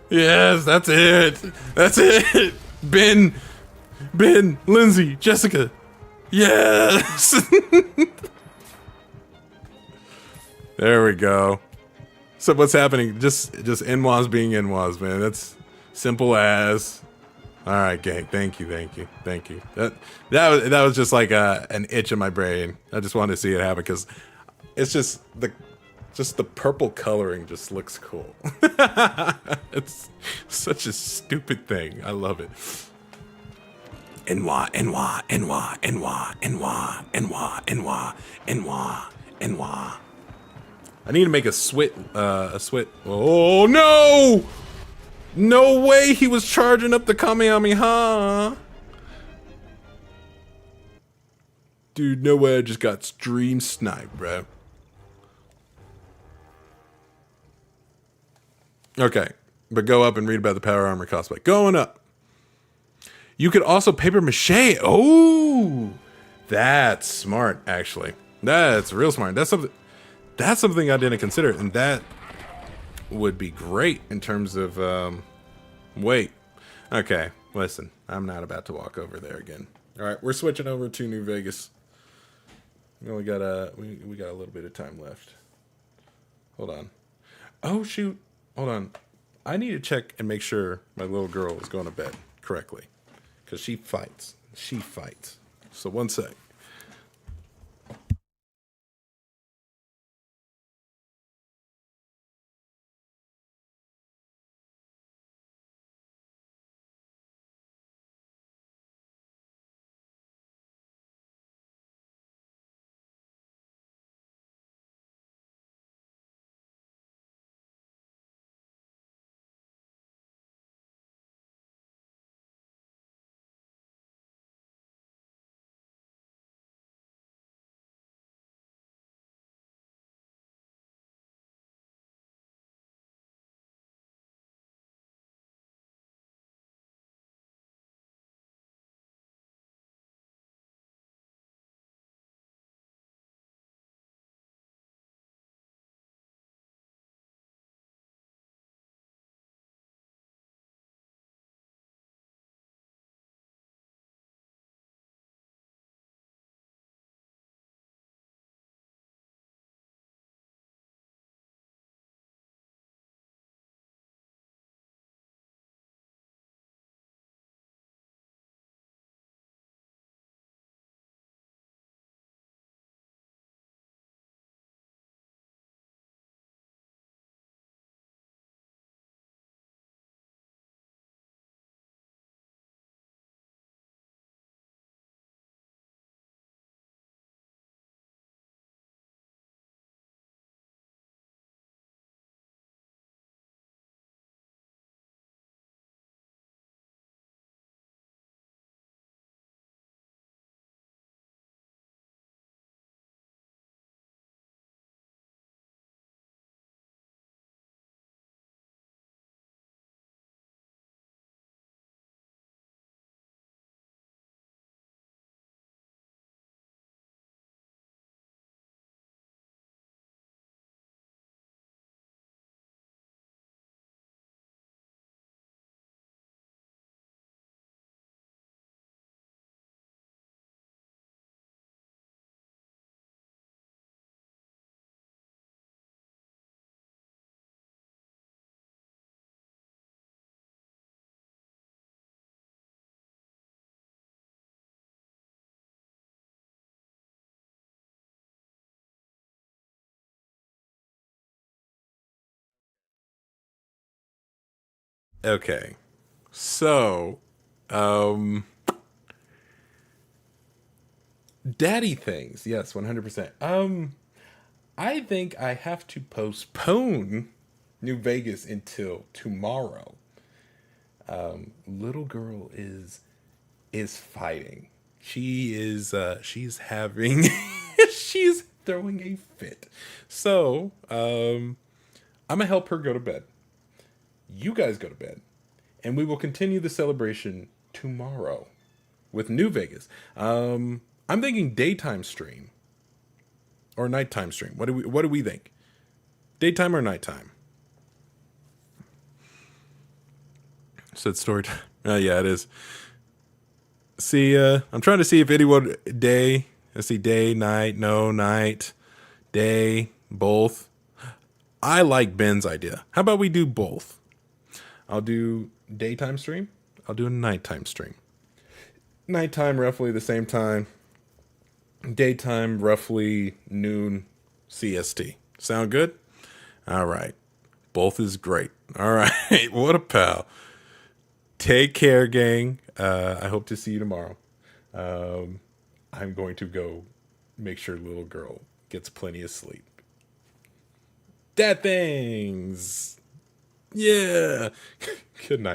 Yes, that's it. That's it. Ben, Lindsay, Jessica. Yes. There we go. So what's happening? Just NWAs being NWAs, man. That's simple as. All right, gang. Thank you. That was just like an itch in my brain. I just wanted to see it happen because it's just the purple coloring just looks cool. It's such a stupid thing. I love it. NY. I need to make a swit. Oh no! No way he was charging up the Kamehameha. Dude, no way I just got stream sniped, bro. Okay, but go up and read about the power armor cosplay. Going up. You could also paper mache. Oh, that's smart, actually. That's real smart. That's something. That's something I didn't consider, and that would be great in terms of wait. Okay, listen, I'm not about to walk over there again. All right, we're switching over to New Vegas. We only got we got a little bit of time left. Hold on. Oh shoot. Hold on. I need to check and make sure my little girl is going to bed correctly, because she fights. She fights. So one sec. Okay. So, um, daddy things. Yes, 100%. I think I have to postpone New Vegas until tomorrow. Little girl is fighting. She's having she's throwing a fit. So, I'm gonna help her go to bed. You guys go to bed, and we will continue the celebration tomorrow with New Vegas. I'm thinking daytime stream or nighttime stream. What do we think? Daytime or nighttime? Said story time. Yeah, it is. See, I'm trying to see if anyone day. Let's see, day, night, no, night, day, both. I like Ben's idea. How about we do both? I'll do daytime stream. I'll do a nighttime stream. Nighttime roughly the same time. Daytime roughly noon CST. Sound good? All right. Both is great. All right. What a pal. Take care, gang. I hope to see you tomorrow. I'm going to go make sure little girl gets plenty of sleep. Dad things. Yeah. Good night.